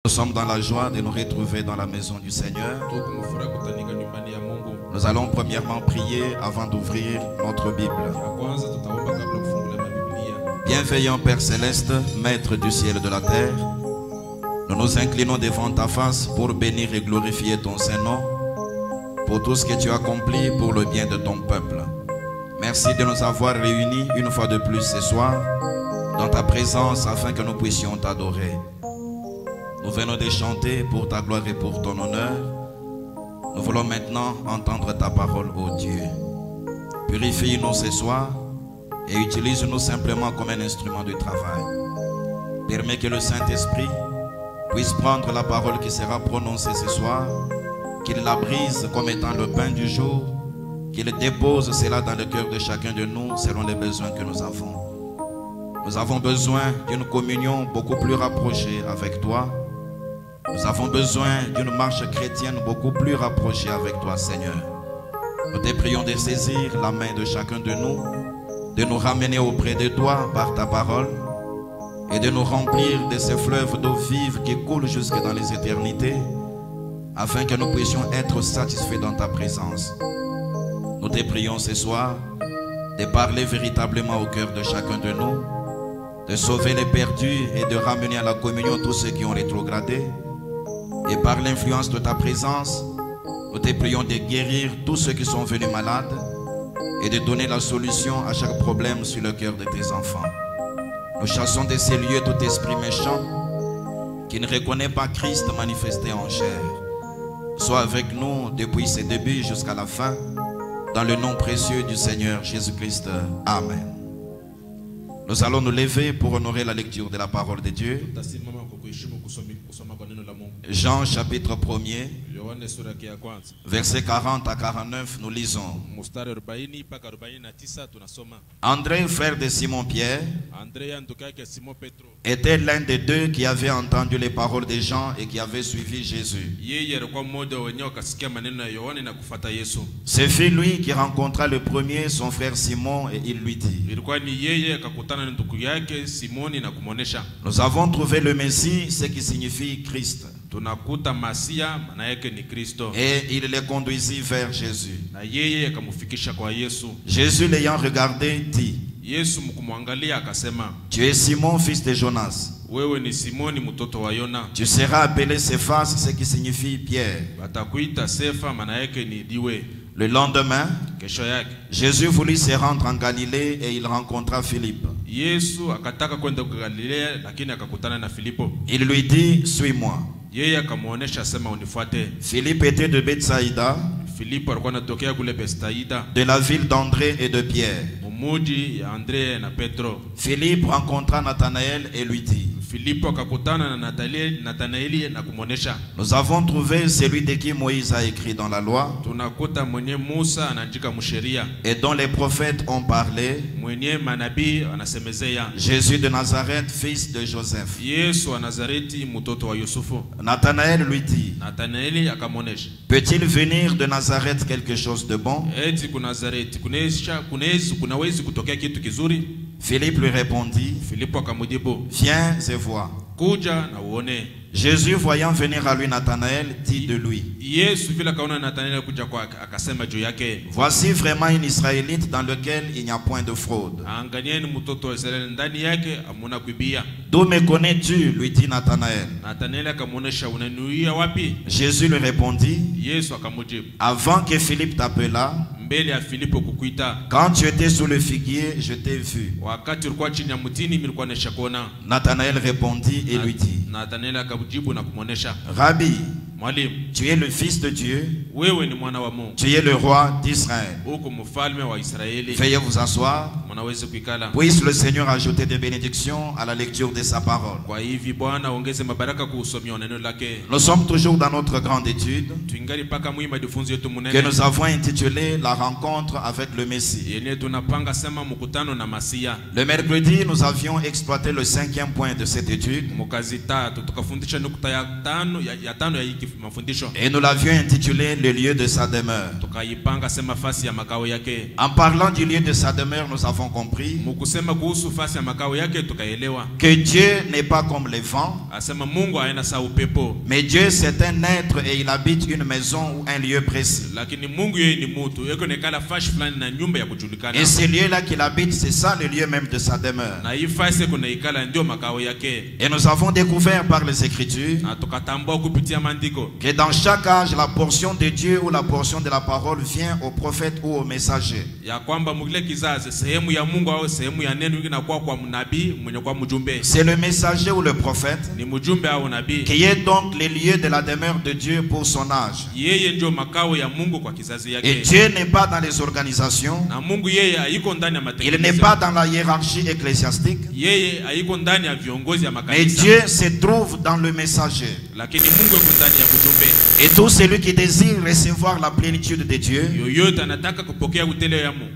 Nous sommes dans la joie de nous retrouver dans la maison du Seigneur. Nous allons premièrement prier avant d'ouvrir notre Bible. Bienveillant Père Céleste, Maître du ciel et de la terre, nous nous inclinons devant ta face pour bénir et glorifier ton Saint-Nom, pour tout ce que tu as accompli pour le bien de ton peuple. Merci de nous avoir réunis une fois de plus ce soir dans ta présence afin que nous puissions t'adorer. Nous venons de chanter pour ta gloire et pour ton honneur. Nous voulons maintenant entendre ta parole, ô Dieu. Purifie-nous ce soir et utilise-nous simplement comme un instrument de travail. Permets que le Saint-Esprit puisse prendre la parole qui sera prononcée ce soir, qu'il la brise comme étant le pain du jour, qu'il dépose cela dans le cœur de chacun de nous selon les besoins que nous avons. Nous avons besoin d'une communion beaucoup plus rapprochée avec toi. Nous avons besoin d'une marche chrétienne beaucoup plus rapprochée avec toi, Seigneur. Nous te prions de saisir la main de chacun de nous ramener auprès de toi par ta parole et de nous remplir de ces fleuves d'eau vive qui coulent jusque dans les éternités, afin que nous puissions être satisfaits dans ta présence. Nous te prions ce soir de parler véritablement au cœur de chacun de nous, de sauver les perdus et de ramener à la communion tous ceux qui ont rétrogradé. Et par l'influence de ta présence, nous te prions de guérir tous ceux qui sont venus malades et de donner la solution à chaque problème sur le cœur de tes enfants. Nous chassons de ces lieux tout esprit méchant qui ne reconnaît pas Christ manifesté en chair. Sois avec nous depuis ses débuts jusqu'à la fin, dans le nom précieux du Seigneur Jésus-Christ. Amen. Nous allons nous lever pour honorer la lecture de la parole de Dieu. Jean chapitre 1er, versets 40 à 49, nous lisons. André, frère de Simon-Pierre, était l'un des deux qui avait entendu les paroles de Jean et qui avait suivi Jésus. Ce fut lui qui rencontra le premier son frère Simon et il lui dit: nous avons trouvé le Messie, ce qui signifie Christ. Et il les conduisit vers Jésus. Jésus l'ayant regardé dit: tu es Simon, fils de Jonas. Tu seras appelé Céphas, ce qui signifie Pierre. Le lendemain, Jésus voulut se rendre en Galilée et il rencontra Philippe. Il lui dit: suis-moi. Philippe était de Bethsaïda, de la ville d'André et de Pierre. Philippe rencontra Nathanaël et lui dit: nous avons trouvé celui de qui Moïse a écrit dans la loi et dont les prophètes ont parlé, Jésus de Nazareth, fils de Joseph. Nathanaël lui dit: peut-il venir de Nazareth quelque chose de bon? Philippe lui répondit: viens et vois. Jésus, voyant venir à lui Nathanaël, dit de lui: voici vraiment un Israélite dans lequel il n'y a point de fraude. D'où me connais-tu? lui dit Nathanaël. Jésus lui répondit: avant que Philippe t'appelât, quand tu étais sous le figuier, je t'ai vu. Nathanaël répondit et lui dit: Rabbi, tu es le fils de Dieu, tu es le roi d'Israël. Veuillez vous asseoir. Puisse le Seigneur ajouter des bénédictions à la lecture de sa parole. Nous sommes toujours dans notre grande étude que nous avons intitulée La rencontre avec le Messie. Le mercredi, nous avions exploité le 5e point de cette étude, mafundisho. Et nous l'avions intitulé le lieu de sa demeure. Tukaipanga sema fasi ya makao yake. En parlant du lieu de sa demeure, nous avons compris Mukusema kuhusu fasi ya makao yake tukaelewa que Dieu n'est pas comme les vents, asema Mungu haina saa upepo, mais Dieu c'est un être et il habite une maison ou un lieu précis. lakini Mungu yeye ni mtu yeko nekala fashi fulani na nyumba ya kujulikana. Et ce lieu-là qu'il habite, c'est ça le lieu même de sa demeure. Na hii fasi kuna ikala ndio makao yake. Et nous avons découvert par les Écritures Na tukatambua kupitia maandiko que dans chaque âge, la portion de Dieu ou la portion de la parole vient au prophète ou au messager. ya kwamba mkile kizazi sehemu ya Mungu au sehemu ya neno inakuwa kwa nabii mwenye kwa mjumbe. C'est le messager ou le prophète Ni mjumbe au nabii. qui est donc le lieu de la demeure de Dieu pour son âge. Yeye ndio makao ya Mungu kwa kizazi Et yake. Dieu n'est pas dans les organisations, Na Mungu yeye haiko ndani ya il matengenezo. n'est pas dans la hiérarchie ecclésiastique, Yeye haiko ndani ya viongozi ya mais makanisa. Dieu se trouve dans le messager. Lakini Mungu yuko ndani ya mjumbe. Et tout celui qui désire recevoir la plénitude de Dieu, Yoyote anataka kupokea utele ya Mungu,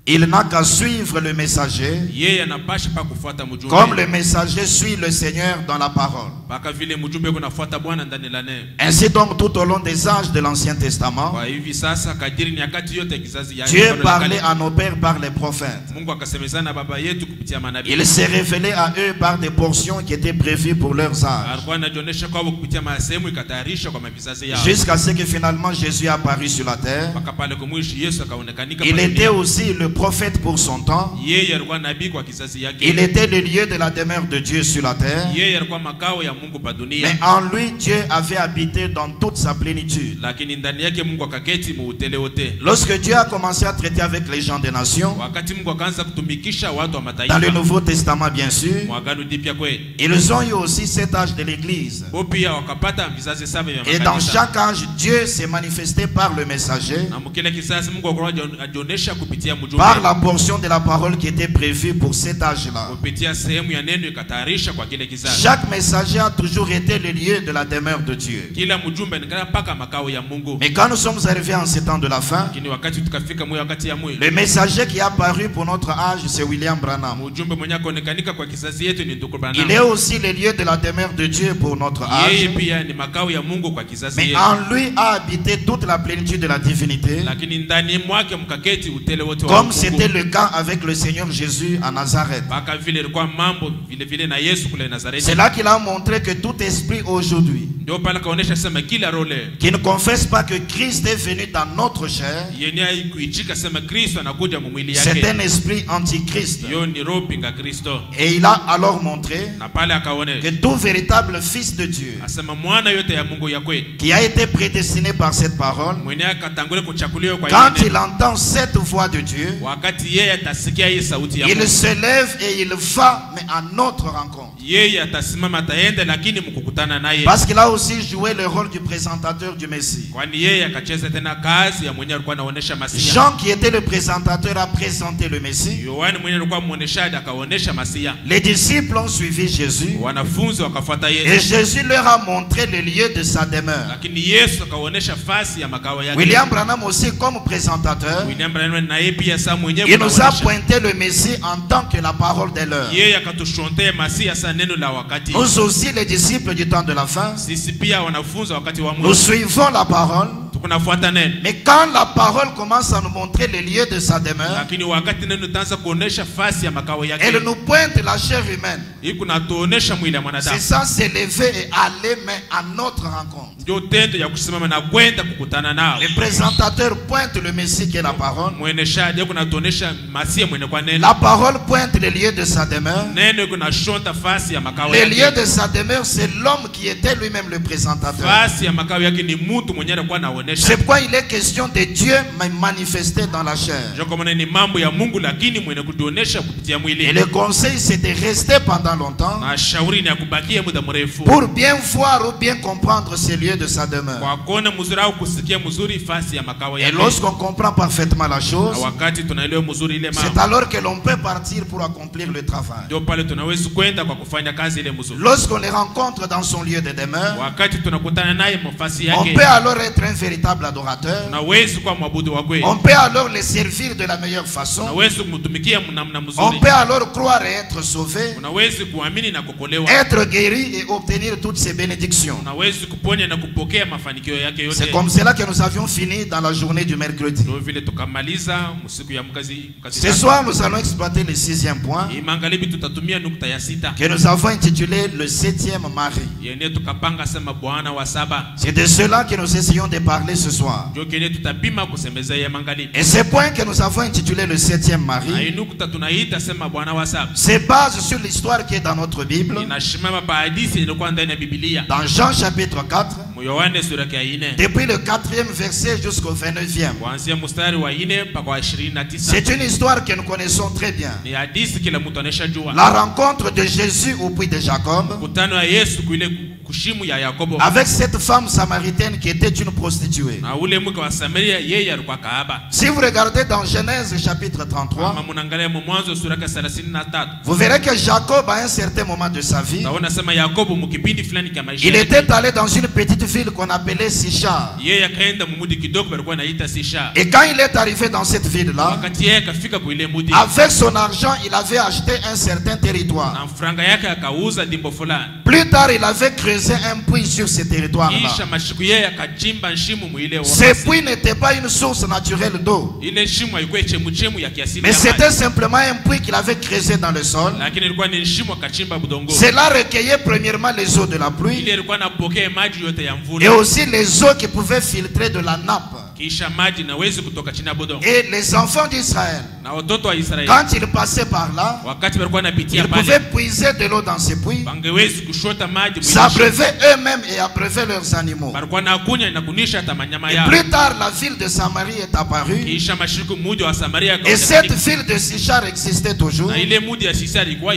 il n'a qu'à suivre le messager, yeye anapasha pa kufuata mjumbe. comme le messager suit le Seigneur dans la parole. Paka vile mjumbe kunafuata Bwana ndani la neno. Ainsi donc, tout au long des âges de l'Ancien Testament, Kwa hivi sasa kadiri nyakati yote ya kizazi ya Dieu parlait à nos pères par les prophètes. Mungu akasemezana baba yetu kupitia manabii. Il s'est révélé à eux par des portions qui étaient prévues pour leurs âges. Alikuwa anajionyesha kwao kupitia masehemu ikatayarisha kwa mavizazi yao. Jusqu'à ce que finalement Jésus apparut sur la terre. Paka pale kumwishi Yesu akaonekanika. Il était aussi le prophète pour son temps. Yeye alikuwa nabii kwa kizazi yake. Il était le lieu de la demeure de Dieu sur la terre. Yeye alikuwa makao ya Mungu pa dunia. Mais en lui, Dieu avait habité dans toute sa plénitude. Lakini ndani yake Mungu akaketi muutele wote. Lorsque Dieu a commencé à traiter avec les gens des nations, Wakati Mungu akaanza kutumikisha watu wa dans mataifa. le Nouveau Testament bien sûr, Mwagano dipya kwe. ils ont eu aussi cet âge de l'Église. Pia wakapata vizazi saba vya Et dans makanisa. chaque âge, Dieu s'est manifesté par le messager, Na mkile kizazi Mungu akawa ajionesha kupitia mjumbe. par la portion de la parole qui était prévue pour cet âge-là. Kupitia sehemu ya neno ikatayarisha kwa kile kizazi. Chaque messager a toujours été le lieu de la demeure de Dieu. Kila mjumbe ni paka makao ya Mungu. Mais quand nous sommes arrivés en ce temps de la fin, Lakini wakati tukafika mwe wakati ya mwe. le messager qui a apparu pour notre âge, c'est William Branham. Mjumbe mwenye akaonekanika kwa kizazi yetu ni ndugu Branham. Il est aussi le lieu de la demeure de Dieu pour notre Yeye âge. pia ni makao ya Mungu kwa kizazi Mais yetu. en lui a habité toute la plénitude de la divinité, Lakini ndani mwake mkaketi utele wote wa comme Mungu. c'était le cas avec le Seigneur Jésus à Nazareth. Paka vile ilikuwa mambo vile vile na Yesu kule Nazareti. C'est là qu'il a montré que tout esprit aujourd'hui Ndio pale kaonesha sema kila role qui ne confesse pas que Christ est venu dans notre chair, yenye kuichika sema Kristo anakuja mwili c'est yake. un esprit antichrist. Yo ni roho pinga Kristo. Et il a alors montré Na pale akaone que tout véritable fils de Dieu asema mwana yote ya Mungu ya kweli qui a été prédestiné par cette parole, mwenye akatangule kuchakuliwa kwa quand yeye. il entend cette voix de Dieu, Wakati yeye atasikia hii sauti ya il Mungu, se lève et il va, mais à notre rencontre. yeye atasimama ataenda, lakini mkukutana naye. Parce qu'il a aussi joué le rôle du présentateur du Messie. Kwani yeye akacheza tena kazi ya mwenye alikuwa anaonesha Masia. Jean, qui était le présentateur, a présenté le Messie. Yohana mwenye alikuwa muoneshaji akaonesha Masia. Les disciples ont suivi Jésus. Wanafunzi wakafuata Et Yesu. Jésus leur a montré le lieu de sa demeure. Lakini Yesu akaonesha fasi ya makao yake. William Branham aussi, comme présentateur, William Branham na yeye pia saa mwenyewe il nous a kuonesha. pointé le Messie en tant que la parole de l'heure. Yeye akatushontea Masia sa neno la wakati. Nous aussi, les disciples du temps de la fin, Sisi pia wanafunzi wakati wa nous mwisho. suivons la parole. Tukunafuata neno. Mais quand la parole commence à nous montrer le lieu de sa demeure, Lakini wakati neno taanza kuonesha fasi ya makao yake. elle nous pointe la chair humaine. Hii kunatuonesha mwili ya C'est mwanadamu. ça, s'élever et aller, mais à notre rencontre. Ndio tendo ya kusimama na kwenda kukutana nao. Le présentateur pointe le Messie qui est la parole. Mweneshaji kunatuonesha Masia mwenye kwa neno. La parole pointe le lieu de sa demeure. Neno kunashonta fasi ya makao Le lieu yake. de sa demeure, c'est l'homme qui était lui-même le présentateur. Fasi ya makao yake ni mtu mwenye alikuwa anaonesha. C'est pourquoi il est question de Dieu manifesté dans la chair. Ndio kwa maana ni mambo ya Mungu lakini mwenye kutuonesha kupitia Et mwili. le conseil, c'est de rester pendant longtemps Na shauri ni ya kubakia muda mrefu. pour bien voir ou bien comprendre ce lieu de sa demeure. Kwa kuona mzuri au kusikia mzuri fasi ya makao Et yake. lorsqu'on comprend parfaitement la chose, Na wakati tunaelewa mzuri ile c'est mambo. alors que l'on peut partir pour accomplir le travail. Ndio pale tunaweza kwenda kwa kufanya kazi ile mzuri. Lorsqu'on les rencontre dans son lieu de demeure, Wakati tunakutana naye mfasi on yake. peut alors être un véritable véritable adorateur, unaweza kuwa mwabudu wa kweli, on peut alors les servir de la meilleure façon, unaweza kumtumikia namna on mzuri, peut alors croire et être sauvé, unaweza kuamini na kukolewa, être guéri et obtenir toutes ces bénédictions. unaweza kuponya na kupokea mafanikio yake yote. C'est comme cela que nous avions fini dans la journée du mercredi. Ndio vile tukamaliza siku ya mkazi. Ce soir, nous allons exploiter le 6e point Magharibi tutatumia nukta ya 6 que nous avons intitulé le 7e mari. yenye tukapanga sema bwana wa 7. C'est de cela que nous essayons de parler ce soir. Ndio kenye tutapima kusemeza ya magharibi. Et ce point que nous avons intitulé le 7e mari nukta tunaita sema bwana wa 7 se base sur l'histoire qui est dans notre Bible. inashimama pa hadithi ilikuwa ndani ya Biblia. Dans Jean chapitre 4, Yohane sura ya 4 depuis le 4e verset jusqu'au 29e. kuanzia mstari wa 4 mpaka wa 29. C'est une histoire que nous connaissons très bien. Ni hadithi kila mtu anashajua. La rencontre de Jésus au puits de Jacob Kutano ya Yesu kule kushimu ya Yakobo avec cette femme samaritaine qui était une prostituée. na ule mke wa Samaria yeye alikuwa kahaba. Si vous regardez dans Genèse chapitre 33, Kama mnaangalia Mwanzo sura ya 33, vous verrez que Jacob à un certain moment de sa vie, taona sema Yakobo mkipindi fulani kama maisha il était allé dans une petite ville qu'on appelait Sichar. yeye akaenda mumudi kidogo alikuwa anaita Sisha. Et quand il est arrivé dans cette ville-là, Wakati yeye akafika kwa ile mudi, avec son argent, il avait acheté un certain territoire. na franga yake akauza dimbo fulani. Plus tard, il avait creusé un puits sur ce territoire-là. Kisha mashiku yeye akachimba shimo muile wa. Ce puits n'était pas une source naturelle d'eau, Ile shimo haikuwa chemchemu ya kiasili mais ya maji. c'était simplement un puits qu'il avait creusé dans le sol. Lakini ilikuwa ni shimo akachimba budongo. Cela recueillait premièrement les eaux de la pluie Ile ilikuwa napokea maji yote ya et mvula. aussi les eaux qui pouvaient filtrer de la nappe. Kisha maji nawezi kutoka chini ya budongo. Et les enfants d'Israël, Na watoto wa Israeli quand ils passaient par là, wakati walikuwa napitia ils pouvaient pale puiser de l'eau dans ces puits, bangewezi kushota maji s'abreuver eux-mêmes et abreuver leurs animaux. Balikuwa na kunya na kunisha hata manyama Et yao. plus tard, la ville de Samarie est apparue. Kisha mashiku mudi wa Samaria Et cette ville de Sichar existait toujours, na ile mudi ya Sisari ilikuwa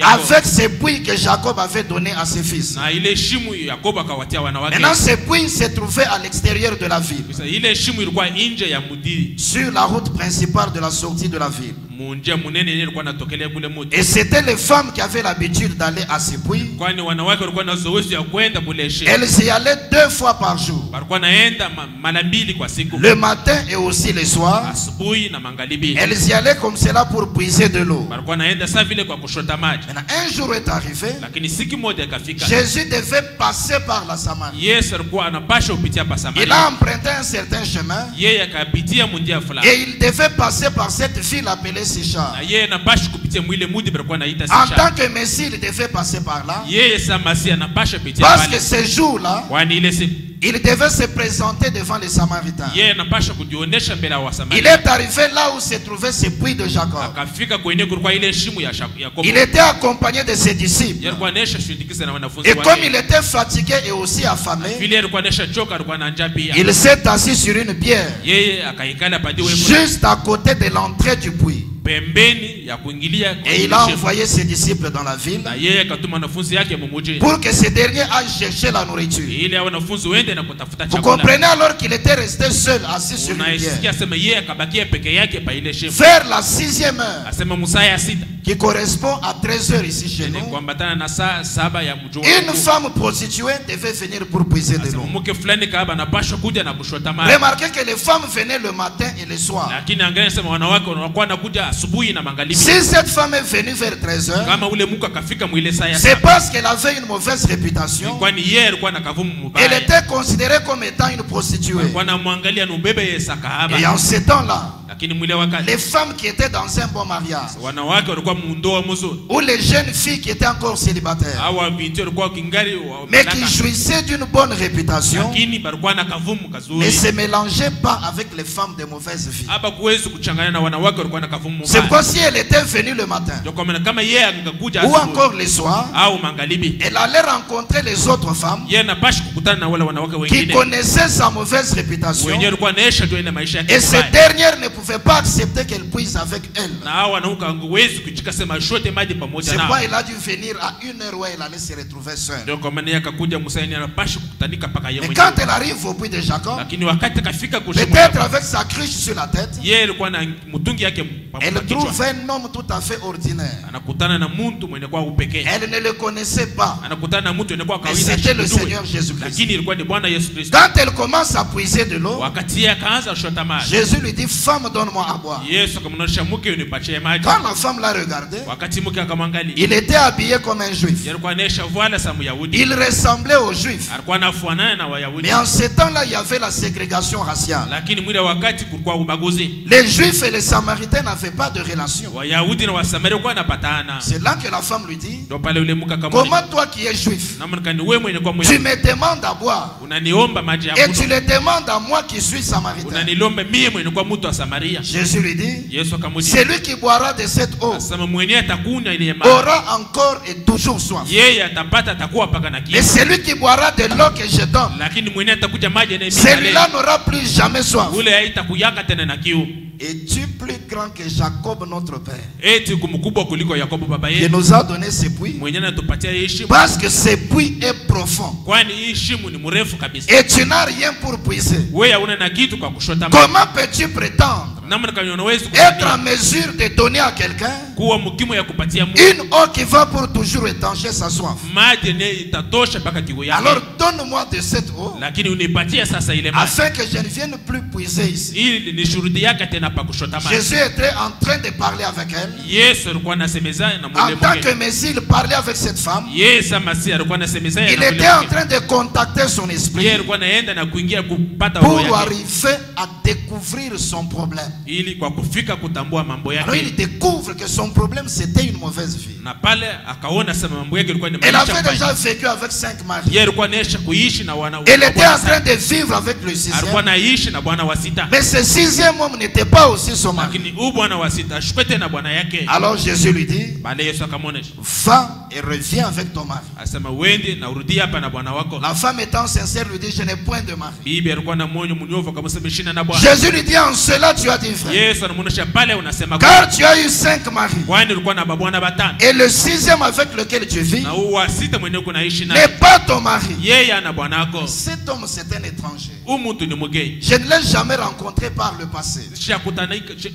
avec ces puits que Jacob avait donnés à ses fils. na ile shimu Yakobo akawatia wanawake. Maintenant, ces puits se trouvaient à l'extérieur de la ville, Sasa ile shimu ilikuwa nje ya mudi, sur la route principale de la sortie de la ville. munjia munene ile ilikuwa natokelea kule mudi. Et c'était les femmes qui avaient l'habitude d'aller à ces puits. Kwani wanawake walikuwa na zoezi ya kwenda kule shimu. Elles y allaient 2 fois par jour, Walikuwa naenda mara mbili kwa siku, le matin et aussi le soir. asubuhi na magharibi. Elles y allaient comme cela pour puiser de l'eau. Walikuwa naenda saa vile kwa kushota maji. Maintenant, un jour est arrivé, Lakini siku moja ikafika, Jésus devait passer par la Samarie. Yesu alikuwa anapasha kupitia pa Il Samaria. a emprunté un certain chemin Yeye akapitia munjia fulani. et il devait passer par cette ville appelée Sichar. Na yeye anapasha kupitia mwile mudi balikuwa naita En Sisha. tant que Messie, il devait passer par là. Yeye samasi anapasha kupitia Parce que pale. ce jour-là, Kwani ile siku il devait se présenter devant les Samaritains. yeye anapasha kujionesha mbele ya Il Wasamaria. est arrivé là où se trouvait ce puits de Jacob. Akafika kwenye kulikuwa ile shimu ya Yakobo. Il était accompagné de ses disciples. Yeye alikuwa anaisha shindikiza na wanafunzi Et comme il wake. était fatigué et aussi affamé, Vile alikuwa anaisha choka, alikuwa na njaa pia. il s'est assis sur une pierre Yeye akaikala padiwe juste à côté de l'entrée du puits. pembeni ya kuingilia Et kwenye il a shimu. envoyé ses disciples dans la ville Na yeye akatuma wanafunzi yake mumujini pour que ces derniers aillent chercher la nourriture. ili wanafunzi waende na kutafuta Vous chakula. comprenez alors qu'il était resté seul, assis sur une Unaisikia pierre. asema yeye akabakia peke yake pa ile shimu. Vers la 6e heure, Asema musaa ya 6 qui correspond à 13 heures ici chez ni nous, kuambatana na saa 7 ya mjua. une femme prostituée devait venir pour puiser de Asema l'eau. mke fulani kaaba anapaswa kuja na kushota maji. Remarquez que les femmes venaient le matin et le soir. Lakini angalia sema wanawake wanakuwa nakuja asubuhi na magharibi. Si cette femme est venue vers 13 heures, Kama ule mke akafika mwile saa ya c'est 7, parce qu'elle avait une mauvaise réputation. kwani yeye alikuwa na kavumu Elle mbaya. était considérée comme étant une prostituée. Alikuwa anamwangalia ni ubebe yeye sakahaba. Et en ce temps-là, Lakini mwile wakati les femmes qui étaient dans un bon mariage, wanawake walikuwa mundoa mzuri. ou les jeunes filles qui étaient encore célibataires, Hawa binti walikuwa kingali mais qui jouissaient d'une bonne réputation, lakini balikuwa na kavumu ne kazuri. se mélangeaient pas avec les femmes de mauvaise vie. Hapa kuwezi kuchanganya na wanawake walikuwa na kavumu C'est mbaya. pourquoi si elle était venue le matin, Ndio kwa maana kama yeye angekuja ou asubuhi encore le soir, au magharibi, elle allait rencontrer les autres femmes yeye anapashi kukutana na wale wanawake qui wengine connaissaient sa mauvaise réputation. wenyewe walikuwa naisha tu ile maisha yake Et ces mbaya. dernières ne pouvaient pouvait pas accepter qu'elle puise avec elle. na hao wanauka hawezi kuchika sema shote maji pamoja C'est nao. pourquoi il a dû venir à une heure où elle allait se retrouver seule. Ndio kwa maana akakuja Musaini anapashi kukutanika paka yeye Et mwenyewe. quand elle arrive au puits de Jacob, Lakini wakati kafika kushimo, peut-être avec sa cruche sur la tête, yeye alikuwa na mtungi yake pamoja elle na kichwa. trouve un homme tout à fait ordinaire. Anakutana na mtu mwenye kwa upekee. Elle ne le connaissait pas. Anakutana na mtu mwenye kwa Mais kawaida. c'était le Seigneur Jésus-Christ. Lakini ilikuwa ni Bwana Yesu Kristo. Quand elle commence à puiser de l'eau, Wakati yeye akaanza kushota maji, Jésus lui dit, femme, donne-moi à boire. Yesu akamwonyesha mke unipatie maji. Quand la femme l'a regardé, Wakati mke akamwangalia, il était habillé comme un juif. yeye alikuwa anaisha voila sa Myahudi. Il ressemblait aux juifs. Alikuwa anafanana na Wayahudi. Mais en ce temps-là, il y avait la ségrégation raciale. Lakini mwile wakati kulikuwa ubaguzi. Les juifs et les samaritains n'avaient pas de relation. Wayahudi na Wasamaria kwa napatana. C'est là que la femme lui dit, Ndio pale yule mke akamwambia, comment toi qui es juif, na mkani wewe mwenye kwa tu Myahudi me demandes à boire unaniomba maji ya et tu kunywa, le demandes à moi qui suis samaritain. unanilomba mie mwenye kwa mtu wa Samaria. Jésus lui dit, Yesu akamwambia, celui qui boira de cette eau asema mwenye atakunywa ile maji aura encore et toujours soif. yeye atapata, atakuwa paka na Mais kiu. celui qui boira de l'eau que je donne, Lakini mwenye atakuja maji ya celui-là n'aura plus jamais soif. ule haitakuyaka tena na kiu. Es-tu plus grand que Jacob notre père, Eti kumkubwa kuliko Yakobo baba qui yetu nous a donné ce puits? mwenye anatupatia hii shimo, Parce que ce puits est profond. kwani hii shimo ni mrefu kabisa. Et tu n'as rien pour puiser. Wewe hauna na kitu kwa kushota maji. Comment peux-tu prétendre Namna kama unaweza être en mesure de donner à quelqu'un kuwa mkimo ya kupatia mtu une eau qui va pour toujours étancher sa soif? maji ne itatosha mpaka kiu yake. Alors donne-moi de cette eau Lakini unipatie sasa ile maji afin que je ne vienne plus puiser ici. ili ni shughuli yake tena pa kushota maji. Jésus était en train de parler avec elle. Yesu alikuwa anasemezana na En mule tant que mke. Messie, il parlait avec cette femme. Yesu Masihi alikuwa anasemezana Il na mule était en mke. train de contacter son Yeye esprit alikuwa anaenda na kuingia kupata roho pour yake arriver à découvrir son problème. ili kwa kufika kutambua mambo Alors yake. il découvre que son problème c'était une mauvaise vie. Na pale akaona sema mambo yake ilikuwa ni Elle maisha avait mbaya. déjà vécu avec 5 maris. Yeye alikuwa anaisha kuishi na wana Elle était en bwana train sita. de vivre avec le Alikuwa 6e. anaishi na bwana wa sita. Mais ce 6e homme n'était pas aussi son mari. Lakini huyu bwana wa sita ashukete na bwana yake. Alors Jésus lui dit, Baada Yesu akamwonyesha, va et reviens avec ton mari. asema wende na urudi hapa na bwana wako. La femme étant sincère lui dit, je n'ai point de mari. Bibi alikuwa na moyo mnyofu akamsema shina na bwana. Jésus lui dit, en cela tu as dit vrai. Yesu anamuonesha pale unasema Car tu as eu 5 maris. kwani ulikuwa na babwana batano. Et le 6e avec lequel tu vis Na huyu wa sita mwenye uko naishi n'est naye. pas ton mari. Yeye ana bwana wako. Cet homme c'est un étranger. Huyu mtu ni mgeni. Je ne l'ai jamais rencontré par le passé.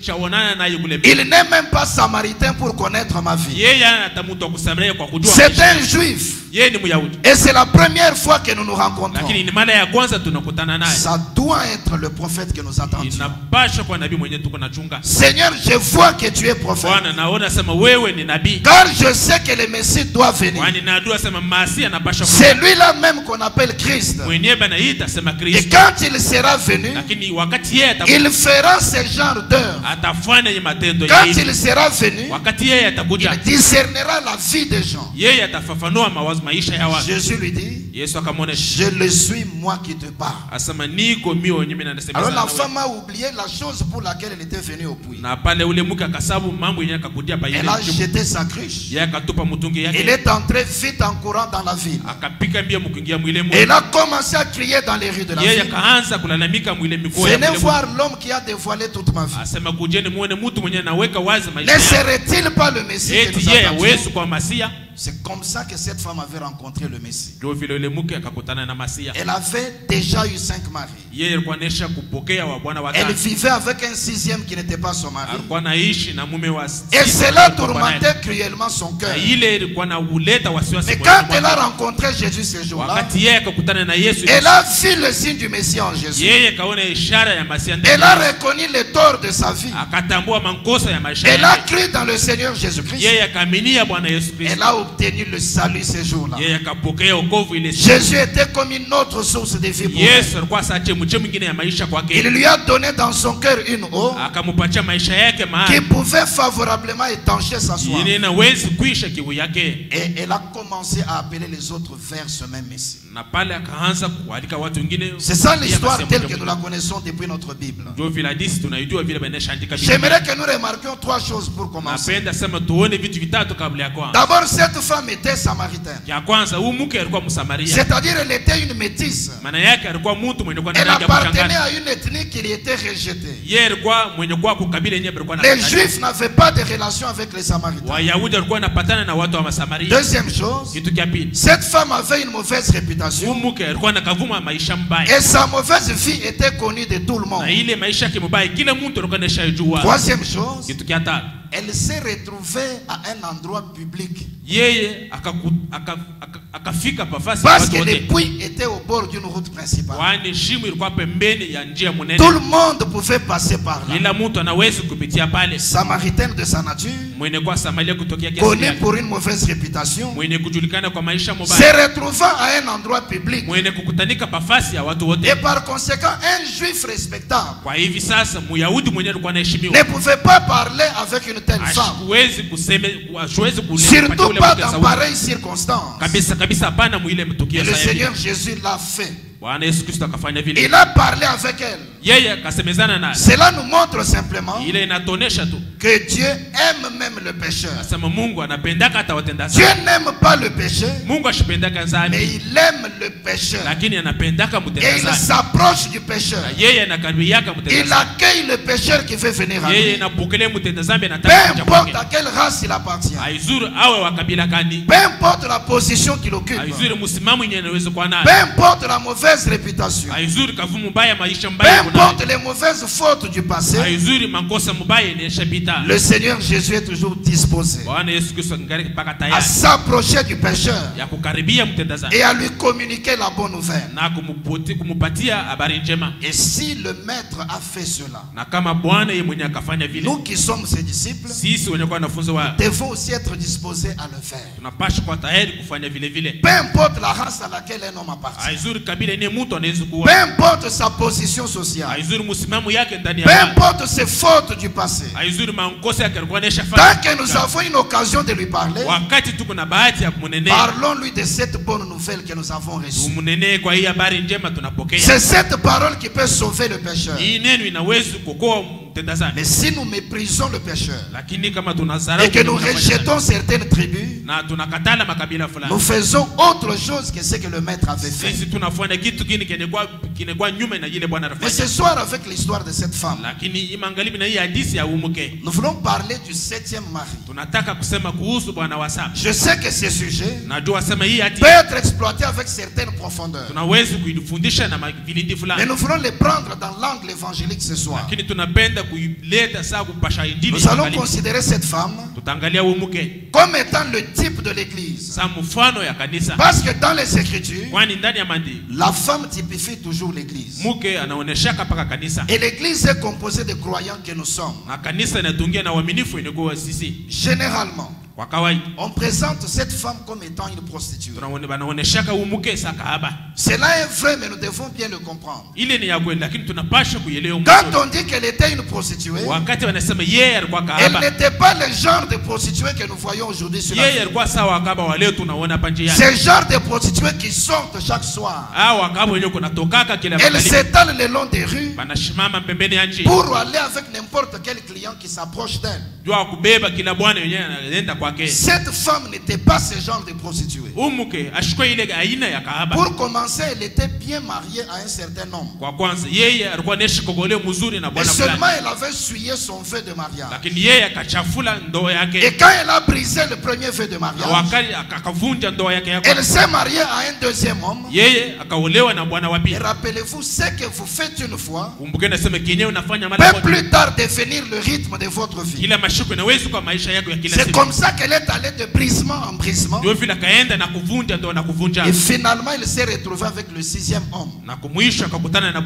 Chaonana naye kule. Il n'est même pas samaritain pour connaître ma vie. Yeye hata mtu akusamaria kwa kujua. C'est un juif. Yeye ni Myahudi. Et c'est la première fois que nous nous rencontrons. Lakini ni mara ya kwanza tunakutana naye. Ça doit être le prophète que nous attendions. Inapaswa kwa nabii mwenye tuko nachunga. Seigneur, je vois que tu es prophète. Bwana naona sema wewe ni nabii. Car je sais que le Messie doit venir. Kwani najua sema Masihi anapaswa C'est lui-là même qu'on appelle Christ. mwenyewe banaita sema Et Kristo. quand il sera venu, Lakini wakati yeye atakuja il fera ce genre d'œuvre. atafanya hii matendo Quand yeye. il sera venu, Wakati yeye atakuja il discernera la vie des gens. yeye atafafanua mawazo maisha ya watu. Jésus lui dit, Yesu akamwonyesha, je le suis moi qui te parle. asema niko mimi mwenyewe nasema Alors la sana femme a oublié la chose pour laquelle elle était venue au puits. na pale ule mke akasabu mambo yenyewe akakudia pa ile Elle a shimo. jeté sa cruche. Yeye akatupa mtungi Elle yake est entrée vite en courant dans la ville. akapika mbio mkuingia mwile Elle mwe. a commencé à crier dans les rues de la Yeye ville. akaanza kulalamika mwile mikoa ya Venez mwile mwe. voir l'homme qui a dévoilé toute ma vie. Asema kujeni muone mtu mwenyewe anaweka wazi maisha Ne yake. serait-il pas le Messie que Eti nous yeye attendions? Yesu kwa Masia. C'est comme ça que cette femme avait rencontré le Messie. Ndio vile ule mke akakutana na Masia. Elle avait déjà eu 5 maris. Yeye alikuwa anaisha kupokea wa bwana Elle watano. vivait avec un 6e qui n'était pas son mari. Alikuwa anaishi na mume wa Et cela tourmentait cruellement son cœur. na ile ilikuwa na uleta wasiwasi Mais moyoni quand elle a mwake. rencontré Jésus ce jour-là, Wakati yeye akakutana na Yesu, elle a vu le signe du Messie en Jésus. yeye kaona ishara ya Masia ndani Elle a yake. reconnu les torts de sa vie. Akatambua makosa ya maisha Elle a yake. cru dans le Seigneur Jésus-Christ. Yeye akaaminia Bwana Yesu Elle Kristo. a obtenu le salut ce jour-là. Yeye akapokea wokovu ile siku. Jésus était comme une autre source de vie pour elle. Yesu alikuwa saa chemche mwingine ya maisha Il kwake. lui a donné dans son cœur une eau Akampatia maisha yake qui mahali pouvait favorablement étancher sa soif. yenye inawezi kuisha kiu yake. Et elle a commencé à appeler les autres vers ce même Messie. Na pale akaanza kualika watu wengine. C'est ça Pia l'histoire Masia telle moja que nous moja. la connaissons depuis notre Bible. Ndio vile hadithi tunaijua vile banesha andika Biblia. J'aimerais que nous remarquions 3 choses pour commencer. Napenda sema tuone vitu vitatu kabla ya kwanza. D'abord, cette Cette femme était samaritaine. Ya kwanza huyu mke alikuwa Msamaria. C'est-à-dire elle était une métisse. Maana yake alikuwa mtu mwenye kwa Elle appartenait à une ethnie qui était rejetée. Yeye alikuwa mwenye kwa kukabila yenyewe alikuwa na. Les Juifs n'avaient pas de relation avec les Samaritains. Wayahudi walikuwa wanapatana na watu wa Masamaria. Deuxième chose, Kitu cha pili. cette femme avait une mauvaise réputation. Huyu mke alikuwa anakavuma maisha mbaya. Et sa mauvaise vie était connue de tout le monde. Na ile maisha yake mbaya kila mtu alikuwa anashajua. Troisième chose, Kitu cha tatu. elle s'est retrouvée à un endroit public. Yeye akafika pafasi Parce watu que wote. les puits étaient au bord d'une route principale. Kwani shimo ilikuwa pembeni ya njia munene. Tout le monde pouvait passer par là. Ila mtu anaweza kupitia pale. Samaritaine de sa nature, Mwenye kwa Samaria kutokea kiasi connue yake. pour une mauvaise réputation, Mwenye kujulikana kwa maisha se mabaya. retrouvant à un endroit public. Mwenye kukutanika pafasi ya watu wote. Et par conséquent, un juif respectable Kwa hivi sasa Myahudi mwenye alikuwa anaheshimiwa. ne pouvait pas parler avec une telle femme. Hawezi kusema, hawezi Surtout pas dans pareille circonstance. Kabisa kabisa hapana mwile mtukio Et le sasa. Seigneur Jésus l'a fait. Bwana Yesu Kristo akafanya vile. Il a parlé avec elle. Yeye akasemezana naye. Cela nous montre simplement Ile inatonesha tu. que Dieu aime même le pécheur. Asema Mungu anapendaka hata watenda Dieu dhambi. n'aime pas le péché, Mungu ashipendaka mais dhambi, il aime le pécheur. lakini anapendaka Et mtenda il dhambi. s'approche du pécheur. Yeye anakaribiaka mtenda Il dhambi. accueille le pécheur qui veut venir à Yeye lui. anapokelea mtenda dhambi Peu anataka kuja importe kwake. à quelle race il appartient. Haizuru awe wa kabila gani. Peu importe la position qu'il occupe. Haizuru msimamo yenye anaweza kuwa Peu nayo. importe la mauvaise réputation. Haizuru kavumu mbaya maisha Peu mbaya importe kunayo. les mauvaises fautes du passé. Haizuru makosa mbaya yeneshapita. Le Seigneur Jésus est toujours disposé Bwana Yesu Kristo ngari mpaka à tayari s'approcher du pécheur ya kukaribia mtenda dhambi et à lui communiquer la bonne nouvelle. na kumupatia habari njema. Et si le maître a fait cela, Na kama Bwana yeye mwenyewe akafanya vile, nous qui sommes ses disciples, sisi wenye kwa wanafunzi wa devons aussi être disposés à le faire. tunapaswa kuwa tayari kufanya vile vile. Peu importe la race à laquelle un homme appartient. Haizuru kabila ni mtu anaweza Peu kuwa. importe sa position sociale. Haizuru msimamo yake ndani Peu ya watu. importe ses fautes du passé. Haizuru makosa yake alikuwa Tant anashafanya. que nous avons une occasion de lui parler, Wakati tuko na bahati ya kumunenea, parlons-lui de cette bonne nouvelle que nous avons reçue. tumunenee kwa hii habari njema tunapokea. C'est cette parole qui peut sauver le pécheur. Hii neno inaweza kuokoa mtenda dhambi. Mais si nous méprisons le pécheur Lakini kama tunazarau et que nous rejetons certaines tribus, na tunakatala makabila fulani, nous faisons autre chose que ce que le maître avait fait. sisi tunafanya kitu kingine kinekuwa nyume na ile Bwana Mais anafanya. ce soir, avec l'histoire de cette femme, Lakini imangalibi na hii hadithi ya umuke, nous voulons parler du 7e mari. tunataka kusema kuhusu bwana wa saba. Je sais que ce sujet Najua sema hii hadithi peut être exploité avec certaines profondeurs. tunaweza kuifundisha na vilindi Mais fulani, nous voulons les prendre dans l'angle évangélique ce soir. lakini tunapenda kuileta saa kupasha injili. Nous allons considérer cette femme Tutaangalia umuke comme étant le type de l'église. saa mfano ya kanisa, Parce que dans les Écritures, kwani ndani ya maandiko la femme typifie toujours l'église. mke anaoneshaka paka kanisa, Et l'église est composée de croyants que nous sommes. na kanisa inatungia na waaminifu inakuwa sisi. Généralement, Kwa kawaida on présente cette femme comme étant une prostituée. wanaoneshaka umuke saa kahaba. Cela est vrai, mais nous devons bien le comprendre. Ile ni ya kweli, lakini tunapasha kuielewa. Quand on dit qu'elle était une prostituée, Wakati wanasema yeye alikuwa elle kahaba, n'était pas le genre de prostituée que nous voyons aujourd'hui sur la yeye ville. alikuwa sawa kahaba wa leo tunaona hapa njiani. C'est le genre de prostituées qui sortent chaque soir. Wakaba wenyewe kunatokaka kila Elles mahali, s'étalent le long des rues banashimama pembeni ya njia pour aller avec n'importe quel client qui s'approche d'elle. jua kubeba kila bwana yenyewe anaenda kwake. Cette femme n'était pas ce genre de prostituée. Umuke ashikwe ile aina ya kahaba. Pour commencer, elle était bien mariée à un certain homme. Kwa kwanza yeye alikuwa anaishi kogoleo mzuri na Et bwana seulement fulani, elle avait essuyé son vœu de mariage. lakini yeye akachafula ndoa Et yake, quand elle a brisé le premier vœu de na mariage, wakati akavunja ndoa yake ya elle kwanza, s'est mariée à un deuxième homme. yeye akaolewa na bwana wa Et pili. rappelez-vous, ce que vous faites une fois Kumbuke nasema kinyewe unafanya mara peut moja, plus tard devenir le rythme de votre vie. kila mashuku inaweza kwa maisha yako ya kila C'est siku. comme ça qu'elle est allée de brisement en brisement. Ndio vile akaenda na kuvunja ndoa na kuvunja, Et finalement, il s'est retrouvé avec le 6e homme. na kumwisho akakutana na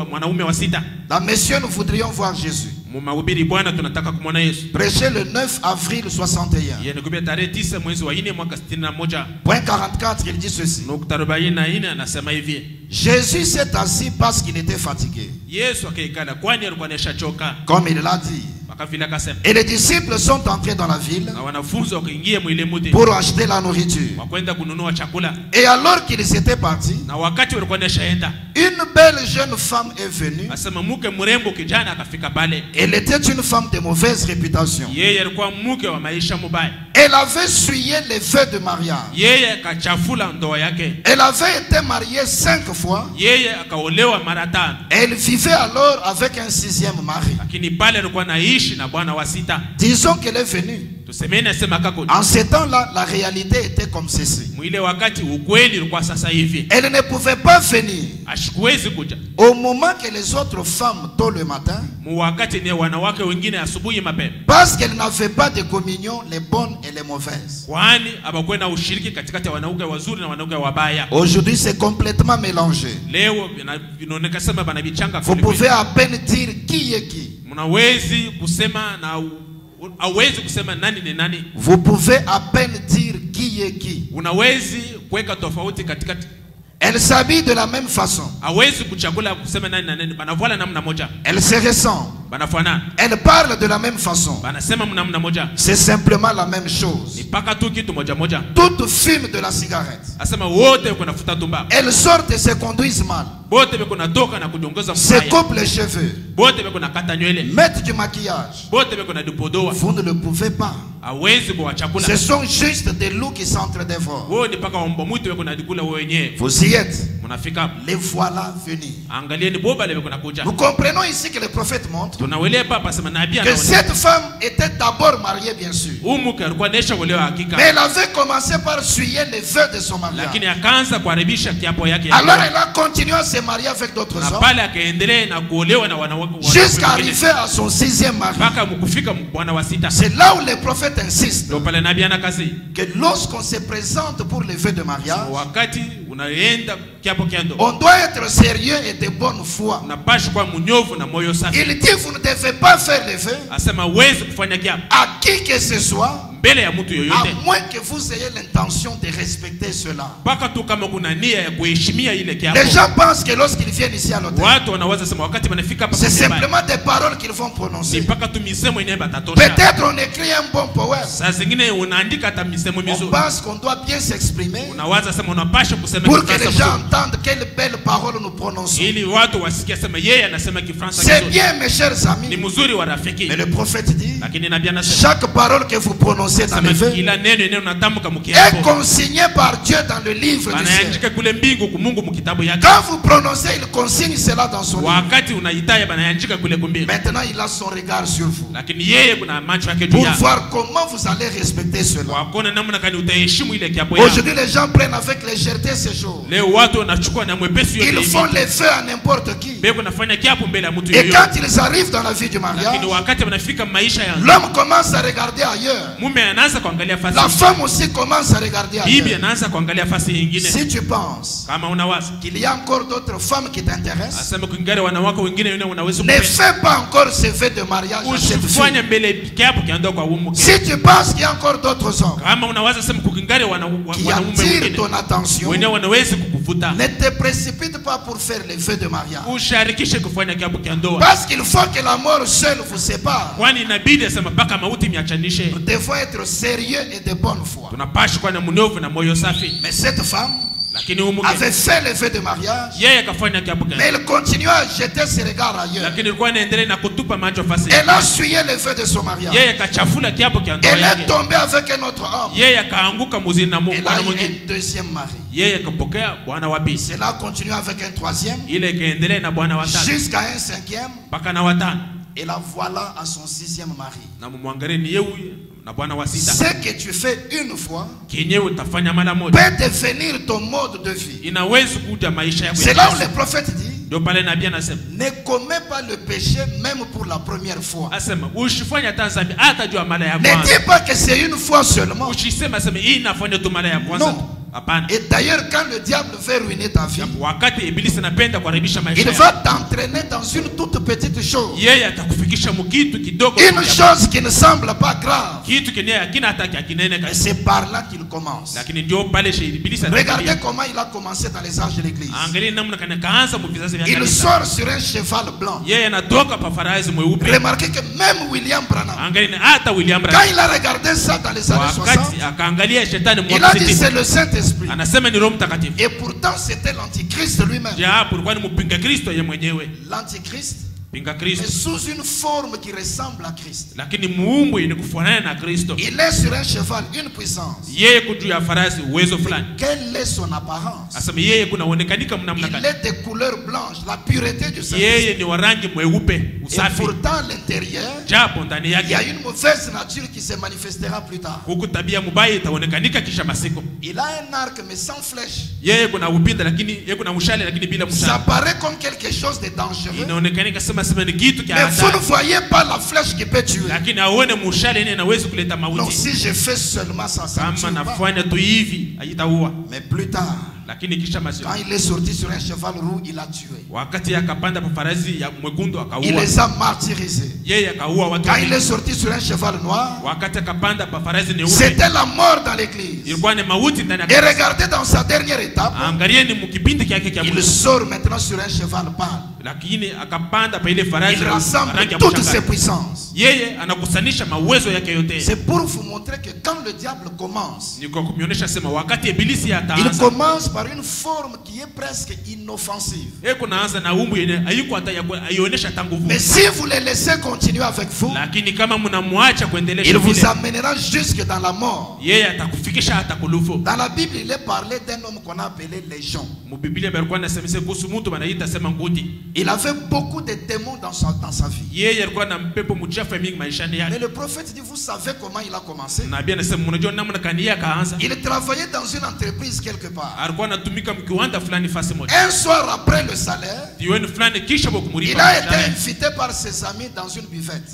mwanaume wa sita. Là, messieurs, nous voudrions voir Jésus. Mahubiri Bwana tunataka kumwona Yesu. Prêché le 9 avril 61. Yeye nikubia tarehe 9 mwezi wa 4 mwaka 61. Point 44, il dit ceci. Nukta 44 anasema hivi. Jésus s'est assis parce qu'il était fatigué. Yesu akaikala kwani alikuwa ameshachoka. Comme il l'a dit. Akavile akasema. Et les disciples sont entrés dans la ville Na wanafunzi wakaingia mwile mji pour acheter la nourriture. wakwenda kununua chakula. Et alors qu'ils étaient partis, Na wakati walikuwa wameshaenda, une belle jeune femme est venue. asema mke mrembo kijana akafika pale. Elle était une femme de mauvaise réputation. Yeye alikuwa mke wa maisha mabaya. Elle avait essuyé les vœux de mariage. Yeye akachafula ndoa yake. Elle avait été mariée 5 fois. Yeye akaolewa mara 5. Elle vivait alors avec un 6e mari. Lakini pale alikuwa naishi na bwana wa 6. Disons qu'elle est venue. Tusemeni sema kako. En ce temps-là, la réalité était comme ceci. Mwile wakati ukweli ulikuwa sasa hivi. Elle ne pouvait pas venir. Ashikuwezi kuja. Au moment que les autres femmes tôt le matin. Mu wakati ni wanawake wengine asubuhi mapema. Parce qu'elles n'avaient pas de communion, les bonnes et les mauvaises. Kwani abakuwa na ushiriki katikati ya wanawake wazuri na wanawake wabaya. Aujourd'hui, c'est complètement mélangé. Leo vinaonekana sema banabichanga. Vous pouvez à peine dire qui est qui. Mnawezi kusema na hawezi kusema nani ni nani. Vous pouvez à peine dire qui est qui. Unawezi kuweka tofauti katikati. Elle s'habille de la même façon. Hawezi kuchagula kusema nani na nani. Banavala namna moja. Elle se ressemble. Banafanana. Elle parle de la même façon. Banasema namna moja. C'est simplement la même chose. Ni paka tu kitu moja moja. Toutes fument de la cigarette. Asema wote kuna futa tumba. Elles sortent et se conduisent mal. Bote kuna toka na kudongoza se coupent les cheveux. Bote kuna kata nywele. Mettent du maquillage. Bote kuna dupodoa. Vous ne le pouvez pas. Hawezi kuwachakula. Ce sont juste des loups qui s'entre-dévorent. Wewe ni paka ombo mwitu kuna dikula wewe wenyewe. Vous y êtes. Mnafika. Les voilà venus. Angalieni boba leo kuna kuja. Nous comprenons ici que le prophète montre que cette femme était d'abord mariée, bien sûr. Mais elle avait commencé par essuyer les vœux de son mariage. Alors elle a continué à se marier avec d'autres hommes jusqu'à arriver à son 6e mari. C'est là où les prophètes insistent que lorsqu'on se présente pour les vœux de mariage, on doit être sérieux et de bonne foi. Il dit vous ne devez pas faire les vœux à qui que ce soit, à moins que vous ayez l'intention de respecter cela. Les gens pensent que lorsqu'ils viennent ici à l'hôtel, c'est simplement des paroles qu'ils vont prononcer. Peut-être on écrit un bon poème. On pense qu'on doit bien s'exprimer pour que les gens entendent quelles belles paroles nous prononçons. C'est bien, mes chers amis. Mais le prophète dit, chaque parole que vous prononcez dans les vœux est consignée par Dieu dans le livre du ciel. Quand vous prononcez, il consigne cela dans son livre. Maintenant, il a son regard sur vous pour voir comment vous allez respecter cela. Aujourd'hui, les gens prennent avec légèreté ces choses. Ils font les vœux à n'importe qui. Et quand ils arrivent dans la vie du mariage, l'homme commence à regarder ailleurs. La femme aussi commence à regarder ailleurs. Si tu penses qu'il y a encore d'autres femmes qui t'intéressent, ne fais pas encore ce vœu de mariage à cette fille. Si tu penses qu'il y a encore d'autres hommes qui attirent ton attention, ne te précipite pas pour faire les vœux de mariage. Parce qu'il faut que la mort seule vous sépare. Nous devons être sérieux et de bonne foi. Mais cette femme avait fait les vœux de mariage, mais elle continue à jeter ses regards ailleurs. Elle a essuyé les vœux de son mariage. Elle est tombée avec un autre homme. Elle a eu un deuxième mari. Cela a continué avec un troisième jusqu'à un cinquième. Et la voilà à son 6e mari. Ce que tu fais une fois peut devenir ton mode de vie. C'est là où le prophète dit, ne commets pas le péché même pour la première fois. Ne dis pas que c'est une fois seulement. Non. Et d'ailleurs, quand le diable veut ruiner ta vie, il va t'entraîner dans une toute petite chose. Une chose qui ne semble pas grave. Et c'est par là qu'il commence. Regardez comment il a commencé dans les âges de l'église. Il sort sur un cheval blanc. Remarquez que même William Branham, quand il a regardé ça dans les années 60, il a dit c'est le Saint-Esprit. Et pourtant c'était l'Antichrist lui-même. L'Antichrist mais sous une forme qui ressemble à Christ. Lakini muumbo yenye kufanana na Kristo. Il est sur un cheval, une puissance. Yeye kujuu ya farasi uwezo fulani. Quelle est son apparence? Asema yeye kunaonekanika mnamna gani? Il est de couleur blanche, la pureté du Saint-Esprit. Yeye ni wa rangi mweupe, usafi. Et pourtant l'intérieur, japo ndani yake il y a une mauvaise nature qui se manifestera plus tard. Huku tabia mbaya itaonekanika kisha masiku. Il a un arc mais sans flèche. Yeye kuna upinde lakini yeye kuna mshale lakini bila mshale. Ça paraît comme quelque chose de dangereux. Inaonekanika sema ni kitu kia hatari. Mais vous ne voyez pas la flèche qui peut tuer. Lakini aone mshale yenyewe inaweza kuleta mauti. Donc si je fais seulement ça, ça kama nafanya tu hivi haitaua. Mais plus tard, lakini kisha masiku, quand il est sorti sur un cheval roux, il a tué. Wakati akapanda kwa farasi ya mwekundu akaua. Il les a martyrisés. Yeye akaua watu. Quand il est sorti sur un cheval noir, wakati akapanda kwa farasi nyeupe, c'était la mort dans l'église. Ilikuwa ni mauti ndani ya kanisa. Et regardez dans sa dernière étape. Angalieni mkipindi kyake kya mwisho. Il sort maintenant sur un cheval pâle. Lakini akapanda pa ile farasi. Il rassemble toutes ses puissances. Yeye anakusanisha mawezo yake yote. C'est pour vous montrer que quand le diable commence, ni kwa kumionyesha sema wakati ibilisi ataanza, il commence par une forme qui est presque inoffensive. Kunaanza na umbu yenye hayuko hata aionyesha tangu vuvu. Mais si vous le laissez continuer avec vous, lakini kama mnamwacha kuendelea, il vous amènera jusque dans la mort. Yeye atakufikisha hata kulufu. Dans la Bible, il est parlé d'un homme qu'on a appelé Légion. Mu Biblia barikuwa nasemese kuhusu mtu banaita sema ngudi. Il avait beaucoup de démons dans sa vie. Yeye alikuwa na mpepo mchafu mingi maishani yake. Mais le prophète dit, vous savez comment il a commencé? Nabii anasema mnajua namna gani yeye akaanza. Il travaillait dans une entreprise quelque part. Alikuwa anatumika mkiwanda fulani fasi moja. Un soir après le salaire, jioni fulani kisha bokumuripa, il a été invité par ses amis dans une buvette.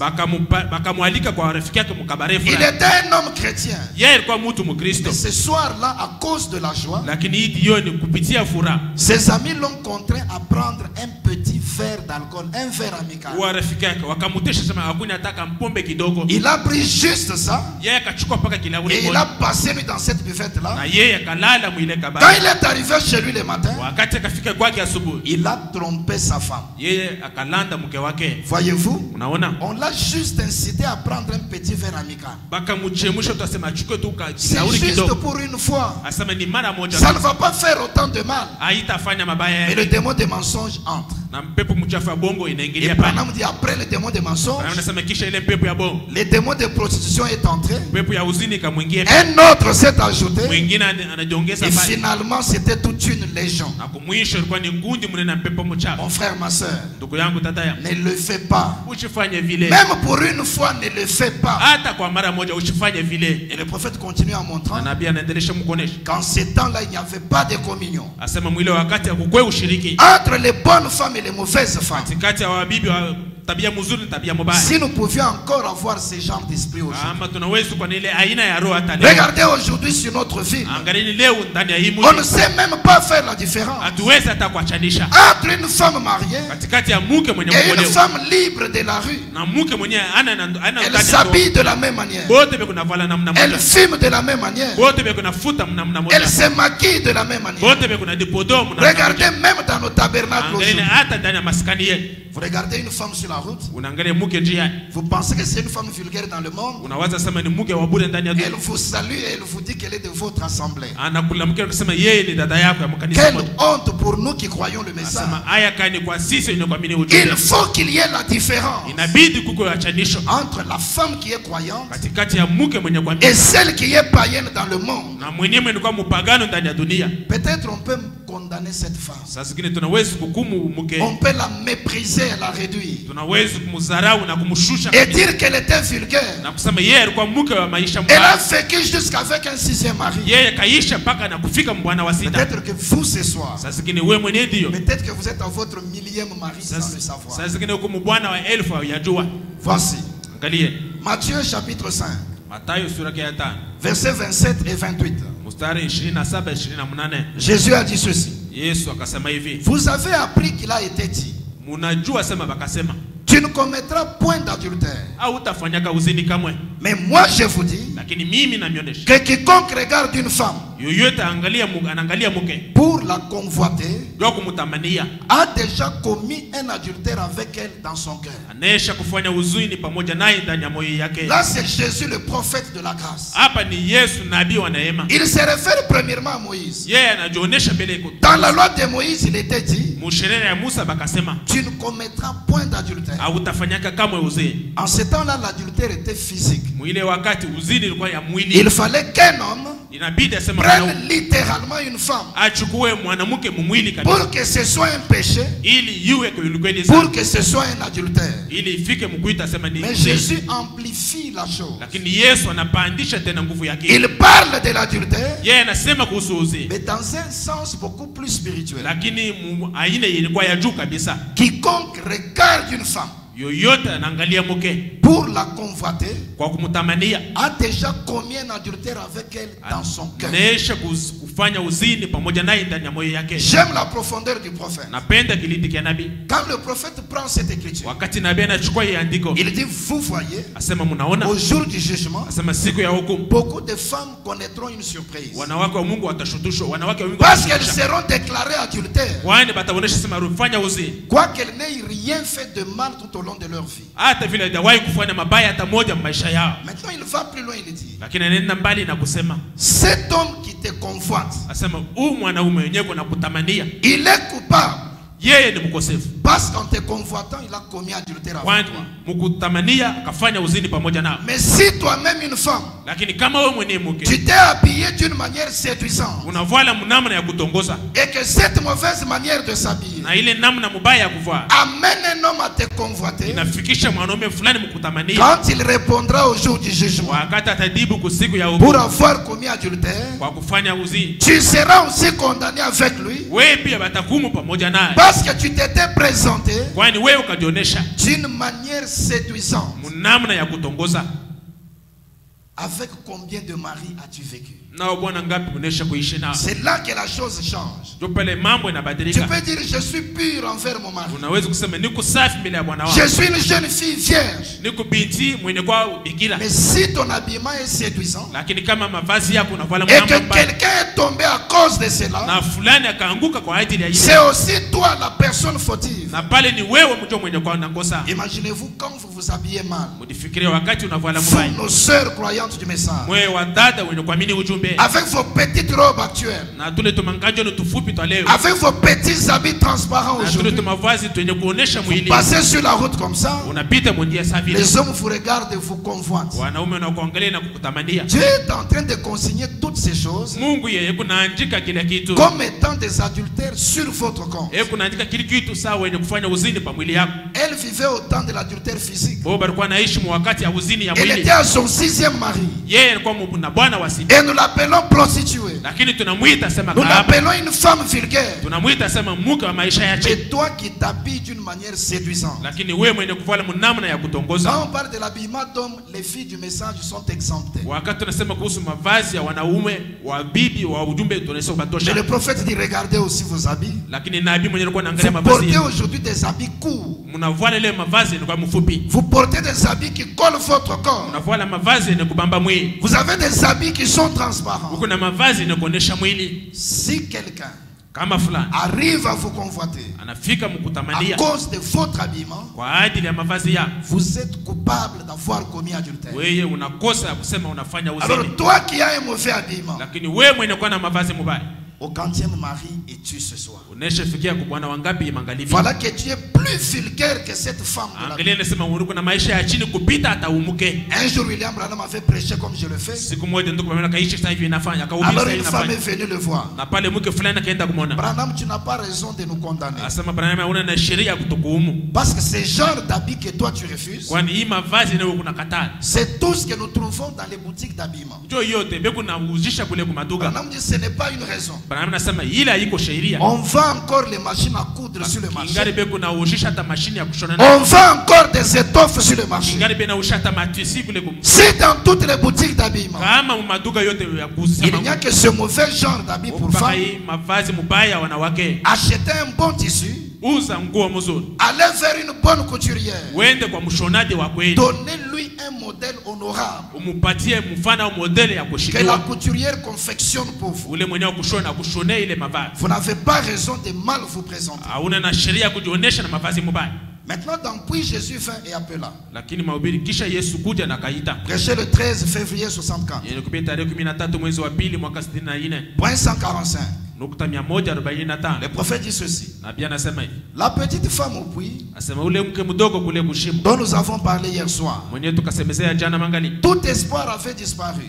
Bakamwalika kwa rafiki yake mkabare fulani. Il était un homme chrétien. Yeye alikuwa mtu mkristo. Ce soir-là, à cause de la joie, lakini hii jioni kupitia furaha, ses amis l'ont contraint à prendre un petit verre d'alcool, un verre amical. Wa rafiki yake wakamutesha sema hakuna ataka mpombe kidogo. Il a pris juste ça. Yeye akachukua paka kilauri moja. Et il a passé nuit dans cette buvette là. Na yeye akalala mwile kabari. Quand il est arrivé chez lui le matin, wakati akafika kwake asubuhi, il a trompé sa femme. Yeye akalanda mke wake. Voyez-vous? Unaona? On l'a juste incité à prendre un petit verre amical. Bakamchemusha tuasema achukue tu kilauri kidogo. C'est juste pour une fois. Asema ni mara moja. Ça ne va pas faire autant de mal. Haitafanya mabaya. Et le démon des mensonges entre. Na mpepo mchafu ya bongo inaingilia pale. Et dit après le démon des mensonges, anasema kisha ile mpepo ya bongo, le démon de prostitution est entré. Mpepo ya uzini kamwingia. Un autre s'est ajouté. Mwingine anajiongeza pale. Et finalement c'était toute une légion. Na kumwisho ilikuwa ni ngundi mnene mpepo mchafu. Mon frère, ma sœur, ndugu yangu tata yangu, ne le fais pas. Usifanye vile. Même pour une fois ne le fais pas. Hata kwa mara moja usifanye vile. Et le prophète continue en montrant. Nabii anaendelea kumkonesha. Qu'en ces temps-là il n'y avait pas de communion. Asema mwile wakati hakukwe ushiriki. Entre les bonnes femmes et les mauvaises femmes. Katikati ya wabibi wa tabia mzuri na tabia mbaya. Si nous pouvions encore avoir ce genre d'esprit aujourd'hui. Ama tunaweza kwa ile aina ya roho hata leo. Regardez aujourd'hui sur notre vie. Angalieni leo ndani ya hii mji. On ne sait même pas faire la différence. Hatuwezi hata kuachanisha. Entre une femme mariée katikati ya mke mwenye kuolewa et une femme libre de la rue. Na mke mwenye ana elle s'habille de la même manière. Bote beko vala namna moja. Elle fume de la même manière. Bote beko nafuta namna moja. Elle se maquille de la même manière. Bote beko na depodo namna. Regardez même dans nos tabernacles aujourd'hui. Hata ndani ya maskani yetu. Vous regardez une femme sur la route. Vous pensez que c'est une femme vulgaire dans le monde. Elle vous salue et elle vous dit qu'elle est de votre assemblée. Quelle honte pour nous qui croyons le message. Il faut qu'il y ait la différence entre la femme qui est croyante et celle qui est païenne dans le monde. Peut-être on peut condamner cette femme. On peut la mépriser et la réduire. Et dire qu'elle était vulgaire. Elle a vécu jusqu'avec un 6e mari. Peut-être que vous ce soir, peut-être que vous êtes à votre 1000e mari sans le savoir. Voici Matthieu chapitre 5 versets 27 et 28. Jésus a dit ceci. Vous avez appris qu'il a été dit, tu ne commettras point d'adultère. Mais moi je vous dis que quiconque regarde une femme pour la convoiter a déjà commis un adultère avec elle dans son cœur. Là c'est Jésus le prophète de la grâce. Il se réfère premièrement à Moïse. Dans la loi de Moïse il était dit: tu ne commettras point d'adultère. En ce temps-là l'adultère était physique. Il fallait qu'un homme prenne littéralement une femme pour que ce soit un péché, pour que ce soit un adultère. Mais Jésus amplifie la chose. Il parle de l'adultère, mais dans un sens beaucoup plus spirituel. Quiconque regarde une femme pour la convoiter a déjà commis un adultère avec elle dans son cœur. J'aime la profondeur du prophète. Quand le prophète prend cette écriture, il dit: vous voyez, au jour du jugement, beaucoup de femmes connaîtront une surprise, parce qu'elles seront déclarées adultères, quoiqu'elles n'aient rien fait de mal tout au long de leur vie. Maintenant il va plus loin, il dit: cet homme qui te convoite, il est coupable, parce qu'en te convoitant il a commis adultère avec toi. Mais si toi-même une femme, tu t'es habillé d'une manière séduisante, et que cette mauvaise manière de s'habiller amène un homme à te convoiter, quand il répondra au jour du jugement pour avoir commis adultère, tu seras aussi condamné avec lui, parce que tu t'étais présenté d'une manière séduisante. Avec combien de maris as-tu vécu? C'est là que la chose change. Tu peux dire: je suis pur envers mon mari, je suis une jeune fille vierge. Mais si ton habillement est séduisant et que quelqu'un est tombé à cause de cela, c'est aussi toi la personne fautive. Imaginez-vous quand vous vous habillez mal, vous, nos sœurs croyantes du message, avec vos petites robes actuelles, avec vos petits habits transparents aujourd'hui, vous passez sur la route comme ça, les hommes vous regardent et vous convoitent. Dieu est en train de consigner toutes ces choses comme étant des adultères sur votre compte. Elle vivait au temps de l'adultère physique. Elle était à son 6e mari. Et nous l'appelons prostituée. Nous l'appelons une femme vulgaire. Et toi qui t'habilles d'une manière séduisante. Quand on parle de l'habillement d'homme, les filles du message sont exemptées. Mais le prophète dit: regardez aussi vos habits. Vous portez aujourd'hui des habits courts. Vous portez des habits qui collent votre corps. Vous avez des habits qui sont transparents. Si quelqu'un arrive à vous convoiter à cause de votre habillement, vous êtes coupable d'avoir commis adultère. Alors toi qui as un mauvais habillement, au 40e mari es-tu ce soir? Voilà que tu es plus vulgaire que cette femme de la vie. Un jour William Branham avait prêché comme je le fais. Alors une femme est venue le voir. Branham, tu n'as pas raison de nous condamner, parce que ce genre d'habits que toi tu refuses, c'est tout ce que nous trouvons dans les boutiques d'habillement. Branham dit: ce n'est pas une raison. On vend encore les machines à coudre sur le marché. On vend encore des étoffes sur le marché. C'est dans toutes les boutiques d'habillement. Il n'y a que ce mauvais genre d'habits pour femmes. Achetez un bon tissu Allez vers une bonne couturière. Donnez-lui un modèle honorable. Que la couturière confectionne pour vous. Vous n'avez pas raison de mal vous présenter. Maintenant, puis Jésus vint et appela. Prêché le 13 février 64. Point 145. Le prophète dit ceci. La petite femme au puits dont nous avons parlé hier soir, tout espoir avait disparu.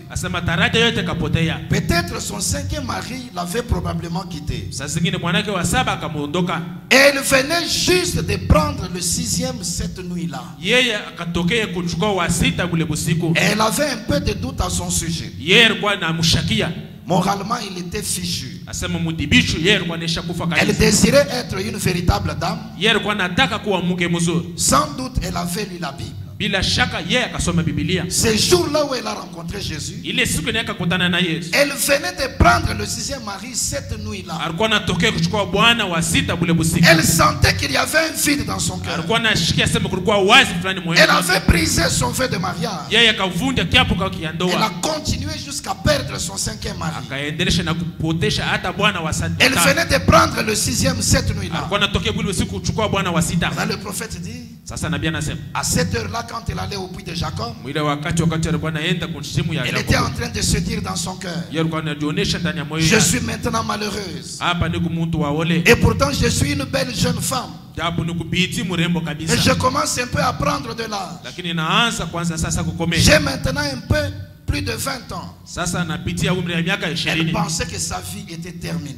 Peut-être son 5e mari l'avait probablement quitté. Et elle venait juste de prendre le 6e cette nuit-là. Et elle avait un peu de doute à son sujet. Moralement, il était fichu. Elle désirait être une véritable dame. Sans doute, elle avait lu la Bible. Ce jour-là où elle a rencontré Jésus, elle venait de prendre le 6e mari cette nuit-là. Elle sentait qu'il y avait un vide dans son cœur. Elle avait brisé son vœu de mariage. Elle a continué jusqu'à perdre son 5e mari. Elle venait de prendre le 6e cette nuit-là. Le prophète dit, à cette heure-là, quand elle allait au puits de Jacob, elle était en train de se dire dans son cœur, je suis maintenant malheureuse. Et pourtant je suis une belle jeune femme. Et je commence un peu à prendre de l'âge. J'ai maintenant un peu plus de 20 ans. Elle pensait que sa vie était terminée.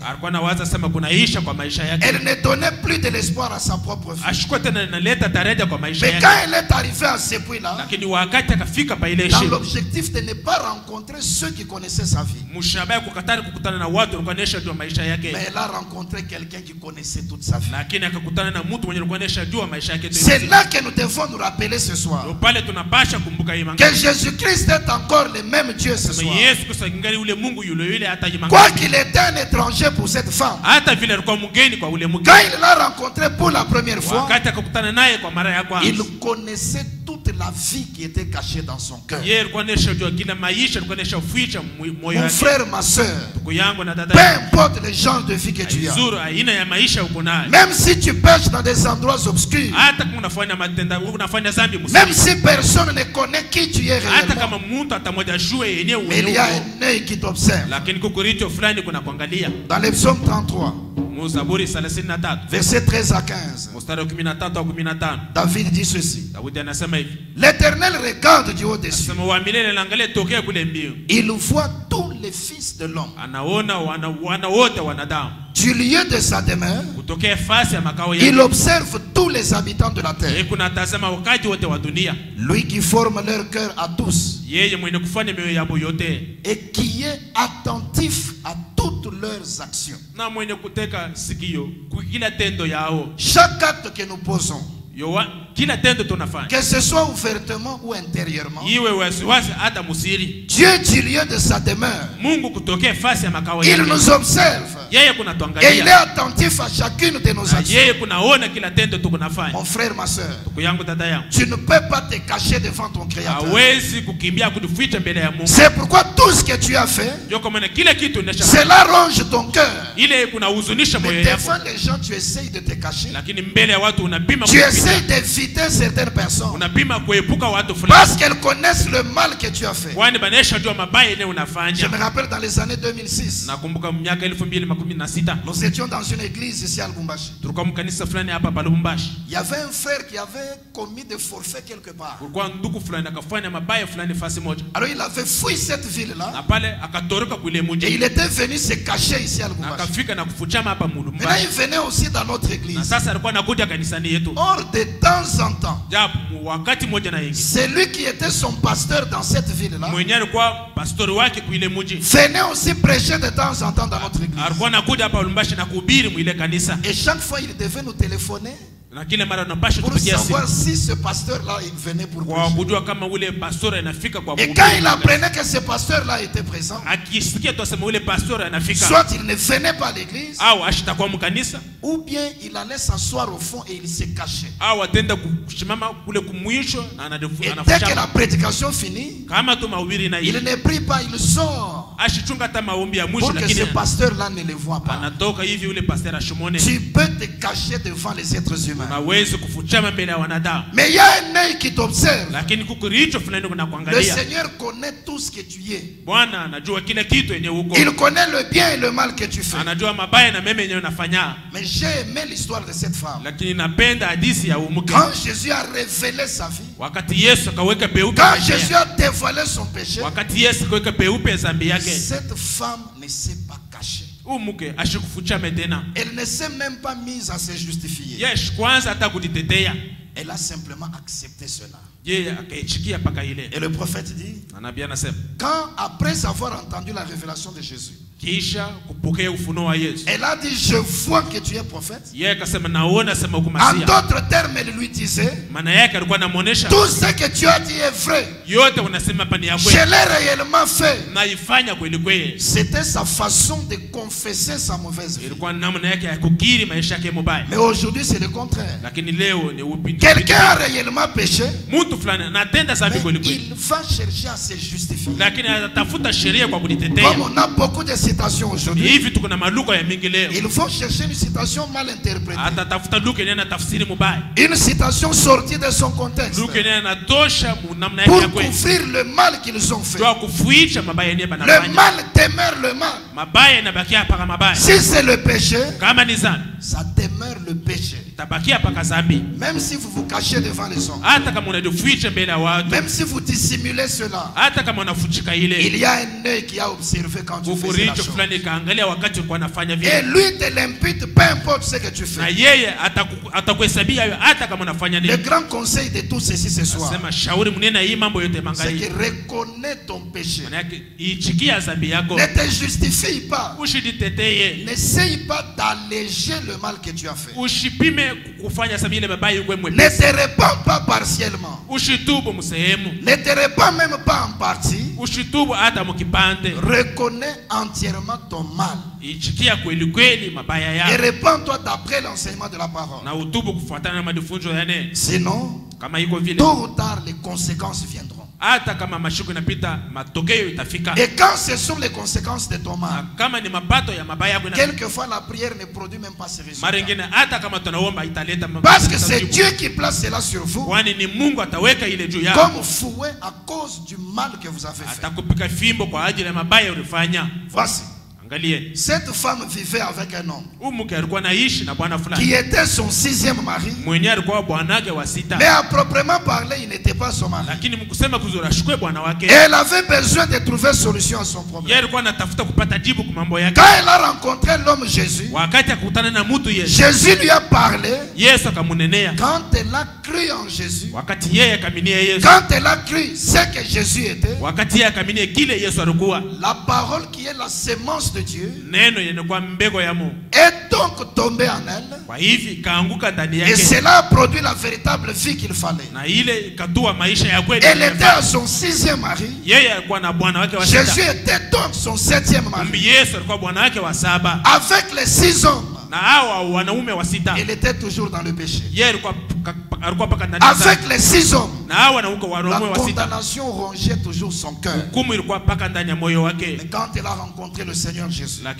Elle ne donnait plus de l'espoir à sa propre vie. Mais quand elle est arrivée à ce puits-là, dans l'objectif de ne pas rencontrer ceux qui connaissaient sa vie, mais elle a rencontré quelqu'un qui connaissait toute sa vie. C'est là que nous devons nous rappeler ce soir que Jésus-Christ est encore le même Dieu ce soir. Quoi qu'il était un étranger pour cette femme, quand il l'a rencontré pour la première fois, il connaissait toute la vie qui était cachée dans son cœur. Mon frère, ma soeur, peu importe les genres de vie que tu as, même si tu pêches dans des endroits obscurs, même si personne ne connaît qui tu es réellement, mais il y a un œil qui t'observe. Dans les psaumes 33, verset 13 à 15, David dit ceci: l'Éternel regarde du haut des cieux. Il voit tous les fils de l'homme. Du lieu de sa demeure, il observe tous les habitants de la terre. Lui qui forme leur cœur à tous et qui est attentif à toutes leurs actions. Chaque acte que nous posons, que ce soit ouvertement ou intérieurement, Dieu du lieu de sa demeure, il nous observe et il est attentif à chacune de nos actions. Mon frère, ma soeur, tu ne peux pas te cacher devant ton Créateur. C'est pourquoi tout ce que tu as fait, cela ronge ton cœur. Mais devant les gens, tu essayes de te cacher. Tu essayes d'éviter certaines personnes parce qu'elles connaissent le mal que tu as fait. Je me rappelle dans les années 2006, nous étions dans une église ici à Lubumbashi. Il y avait un frère qui avait commis des forfaits quelque part. Alors il avait fui cette ville-là et il était venu se cacher ici à Lubumbashi. Maintenant il venait aussi dans notre église. Or de temps en temps, c'est lui qui était son pasteur dans cette ville-là, venait aussi prêcher de temps en temps dans notre église. Et chaque fois il devait nous téléphoner pour savoir si ce pasteur-là il venait pour prêcher. Et quand il apprenait que ce pasteur-là était présent, soit il ne venait pas à l'église, ou bien il allait s'asseoir au fond et il se cachait. Et dès que la prédication finit, il ne prie pas, il sort pour que ce pasteur-là ne le voit pas. Tu peux te cacher devant les êtres humains, mais il y a un œil qui t'observe. Le Seigneur connaît tout ce que tu es. Il connaît le bien et le mal que tu fais. Mais j'ai aimé l'histoire de cette femme. Quand Jésus a révélé sa vie, quand Jésus a dévoilé son péché, cette femme ne s'est pas cachée. Elle ne s'est même pas mise à se justifier. Elle a simplement accepté cela. Et le prophète dit, quand après avoir entendu la révélation de Jésus, elle a dit, je vois que tu es prophète. En d'autres termes, elle lui disait, tout ce que tu as dit est vrai. Je l'ai réellement fait. C'était sa façon de confesser sa mauvaise vie. Mais aujourd'hui, c'est le contraire. Quelqu'un a réellement péché, mais il va chercher à se justifier. Comme on a beaucoup de citations aujourd'hui, il faut chercher une citation mal interprétée, une citation sortie de son contexte, pour couvrir le mal qu'ils ont fait. Le mal demeure le mal. Si c'est le péché, ça demeure le péché. Même si vous vous cachez devant les hommes, même si vous dissimulez cela, il y a un œil qui a observé quand tu fais la chose. Et lui te l'impute, peu importe ce que tu fais. Le grand conseil de tout ceci ce soir, c'est que reconnais ton péché. Ne te justifie pas. N'essaye pas d'alléger le mal que tu as fait. Ne te répands pas partiellement. Ne te répands même pas en partie. Reconnais entièrement ton mal. Et répands-toi d'après l'enseignement de la parole. Sinon, tôt ou tard, les conséquences viendront. Et quand ce sont les conséquences de ton mal, quelquefois la prière ne produit même pas ses résultats. Parce que c'est Dieu qui place cela sur vous comme fouet à cause du mal que vous avez fait. Voici. Cette femme vivait avec un homme qui était son 6e mari, mais à proprement parler, il n'était pas son mari. Et elle avait besoin de trouver solution à son problème. Quand elle a rencontré l'homme Jésus, Jésus lui a parlé. Quand elle a cru en Jésus, quand elle a cru ce que Jésus était, la parole qui est la sémence de Dieu est donc tombée en elle, et cela a produit la véritable vie qu'il fallait. Elle était à son 6e mari. Jésus était donc son 7e mari. Avec les 6 hommes, elle était toujours dans le péché. Avec les 6 hommes, la condamnation rongeait toujours son cœur. Mais quand elle a rencontré le Seigneur Jésus, quand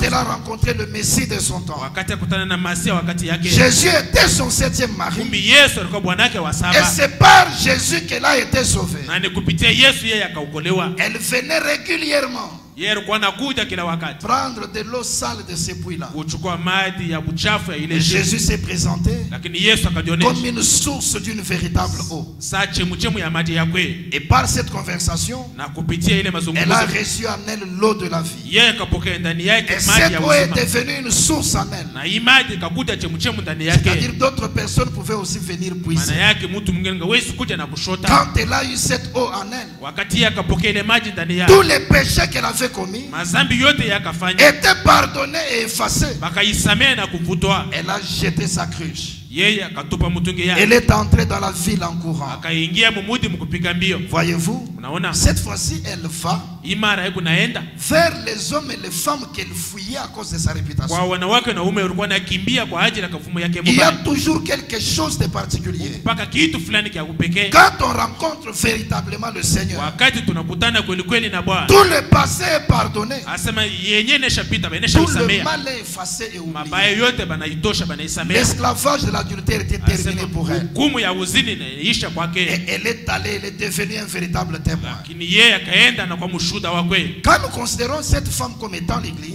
elle a rencontré le Messie de son temps, Jésus était son 7e mari, et c'est par Jésus qu'elle a été sauvée. Elle venait régulièrement prendre de l'eau sale de ces puits-là. Et Jésus s'est présenté comme une source d'une véritable eau. Et par cette conversation, elle a reçu en elle l'eau de la vie. Et cette eau est devenue une source en elle. C'est-à-dire d'autres personnes pouvaient aussi venir puiser. Quand elle a eu cette eau en elle, tous les péchés qu'elle avait avait commis était pardonné et effacé. Elle a jeté sa cruche. Elle est entrée dans la ville en courant. Voyez-vous, cette fois-ci, elle va vers les hommes et les femmes qu'elle fouillait à cause de sa réputation. Il y a toujours quelque chose de particulier. Quand on rencontre véritablement le Seigneur, tout le passé est pardonné. Tout le mal est effacé et oublié. L'esclavage de l'adultère était terminé pour elle. Et elle est allée, elle est devenue un véritable témoin. Quand nous considérons cette femme comme étant l'église,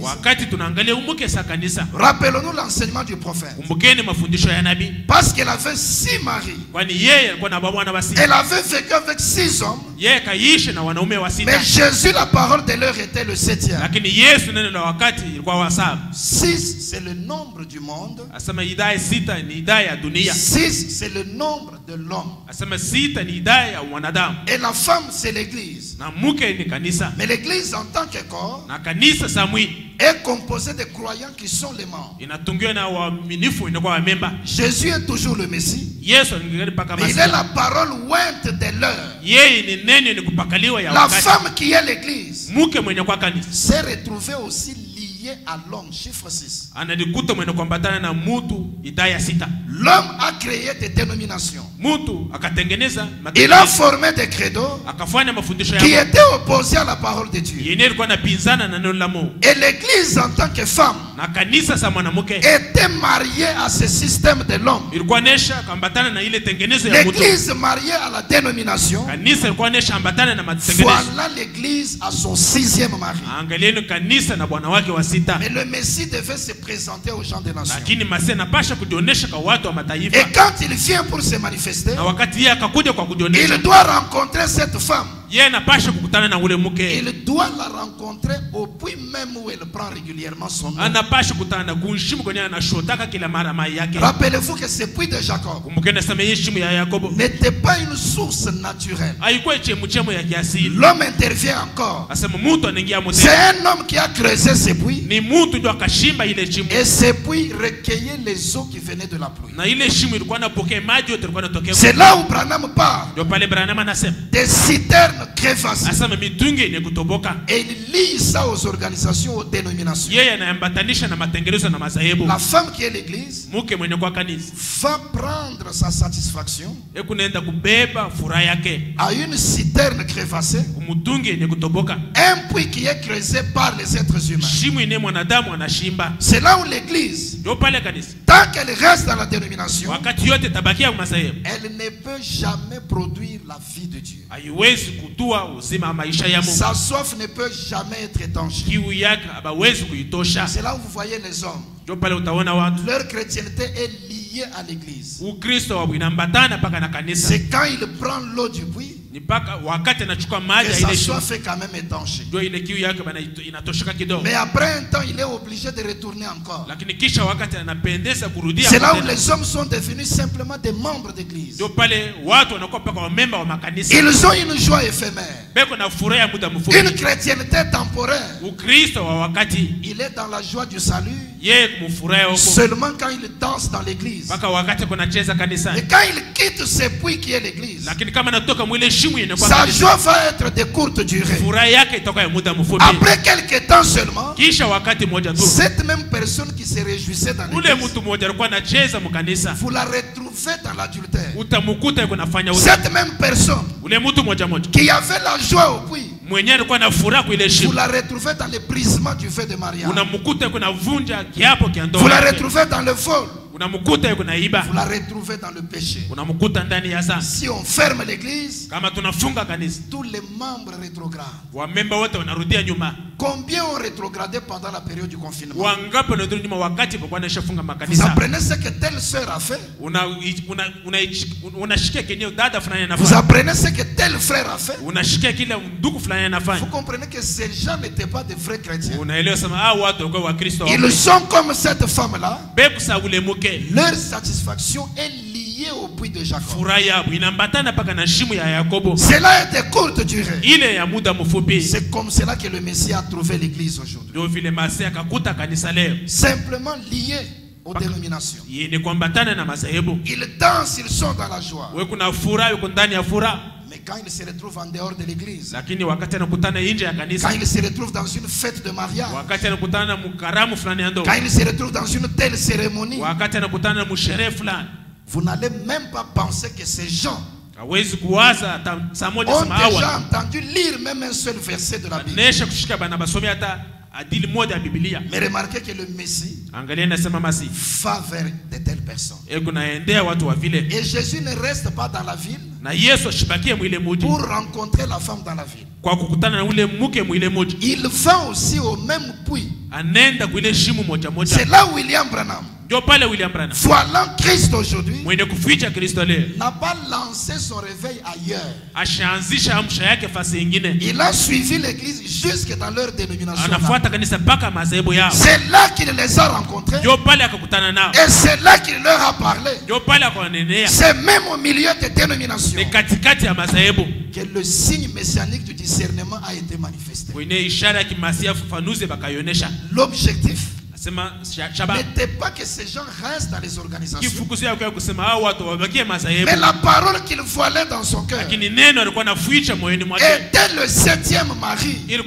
rappelons-nous l'enseignement du prophète. Parce qu'elle avait 6 maris. Elle avait vécu avec 6 hommes. Mais Jésus, la parole de l'heure, était le 7e. 6, c'est le nombre du monde. 6, c'est le nombre de l'homme. Et la femme, c'est l'église. Mais l'église en tant que corps est composée de croyants qui sont les membres. Jésus est toujours le Messie. Mais il est la parole ointe de l'heure. La femme qui est l'église s'est retrouvée aussi liée à l'homme. Chiffre 6. L'homme a créé des dénominations. Il a formé des credos qui étaient opposés à la parole de Dieu. Et l'église en tant que femme était mariée à ce système de l'homme. L'église mariée à la dénomination. Voilà l'église à son 6e mari. Mais le Messie devait se présenter aux gens des nations. Et quand il vient pour se manifester, il doit rencontrer cette femme. Il doit la rencontrer au puits même où elle prend régulièrement son eau. Rappelez-vous que ce puits de Jacob n'était pas une source naturelle. L'homme intervient encore. C'est un homme qui a creusé ce puits. Et ce puits recueillait les eaux qui venaient de la pluie. C'est là où Branham parle des citernes crévassées. Et il lie ça aux organisations, aux dénominations. La femme qui est l'église va prendre sa satisfaction à une citerne crévassée, un puits qui est creusé par les êtres humains. C'est là où l'église, tant qu'elle reste dans la dénomination, elle ne peut jamais produire la vie de Dieu. Sa soif ne peut jamais être étanchée. C'est là où vous voyez les hommes. Leur chrétienté est liée à l'église. C'est quand il prend l'eau du puits et sa soif est quand même étanchée. Mais après un temps, il est obligé de retourner encore. C'est là où les hommes sont devenus simplement des membres d'église. Ils ont une joie éphémère, une chrétienté temporaire. Il est dans la joie du salut seulement quand il danse dans l'église. Et quand il quitte ce puits qui est l'église, sa joie va être de courte durée. Après quelques temps seulement, cette même personne qui se réjouissait dans l'église, vous la retrouvez dans l'adultère. Cette même personne qui avait la joie au puits, vous la retrouvez dans le brisement du feu de mariage. Vous la retrouvez dans le vol. Vous la retrouvez dans le péché. Si on ferme l'église, tous les membres rétrogradent. Combien ont rétrogradé pendant la période du confinement? Vous apprenez ce que telle sœur a fait. Vous apprenez ce que tel frère a fait. Vous comprenez que ces gens n'étaient pas de vrais chrétiens. Ils sont comme cette femme-là. Leur satisfaction est liée lié au puits de Jacob. Cela était courte durée. C'est comme cela que le Messie a trouvé l'église aujourd'hui. Simplement lié aux dénominations. Ils dansent, ils sont dans la joie. Mais quand ils se retrouvent en dehors de l'église, quand ils se retrouvent dans une fête de mariage, quand ils se retrouvent dans une telle cérémonie, vous n'allez même pas penser que ces gens ont déjà entendu lire même un seul verset de la Bible. Mais remarquez que le Messie va vers de telles personnes. Et Jésus ne reste pas dans la ville pour rencontrer la femme dans la ville. Il va aussi au même puits. C'est là où William Branham, voilà Christ aujourd'hui, n'a pas lancé son réveil ailleurs. Il a suivi l'église jusque dans leur dénomination. C'est là qu'il les a rencontrés. Et c'est là qu'il leur a parlé. C'est même au milieu des dénominations que le signe messianique du discernement a été manifesté. L'objectif n'était pas que ces gens restent dans les organisations, mais la parole qu'il voilait dans son cœur était le 7e mari. Il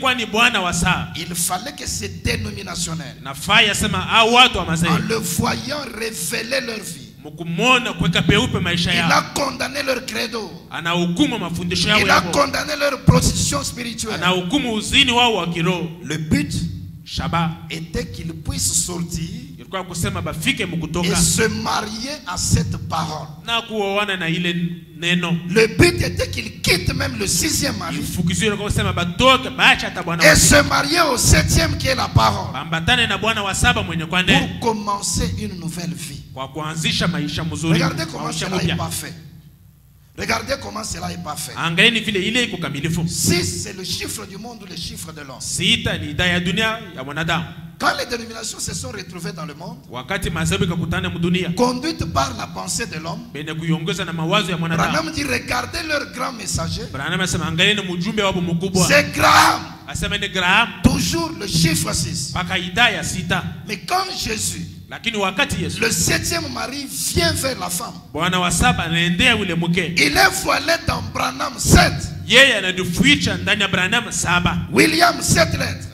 fallait que ces dénominationnels, en le voyant révéler leur vie, il a condamné leur credo. Il a condamné leur prostitution spirituelle. Le but était qu'ils puissent sortir et se marier à cette parole. Le but était qu'ils quittent même le 6e mari et se marier au 7e qui est la parole, pour commencer une nouvelle vie. Regardez comment cela est parfait. Regardez comment cela est parfait. Si c'est le chiffre du monde ou le chiffre de l'homme. Quand les dénominations se sont retrouvées dans le monde, conduites par la pensée de l'homme, Branham dit, regardez leur grand messager. C'est Graham. Toujours le chiffre 6. Mais quand Jésus, le 7e mari, vient vers la femme, il est voilé dans Branham 7. William 7 lettres.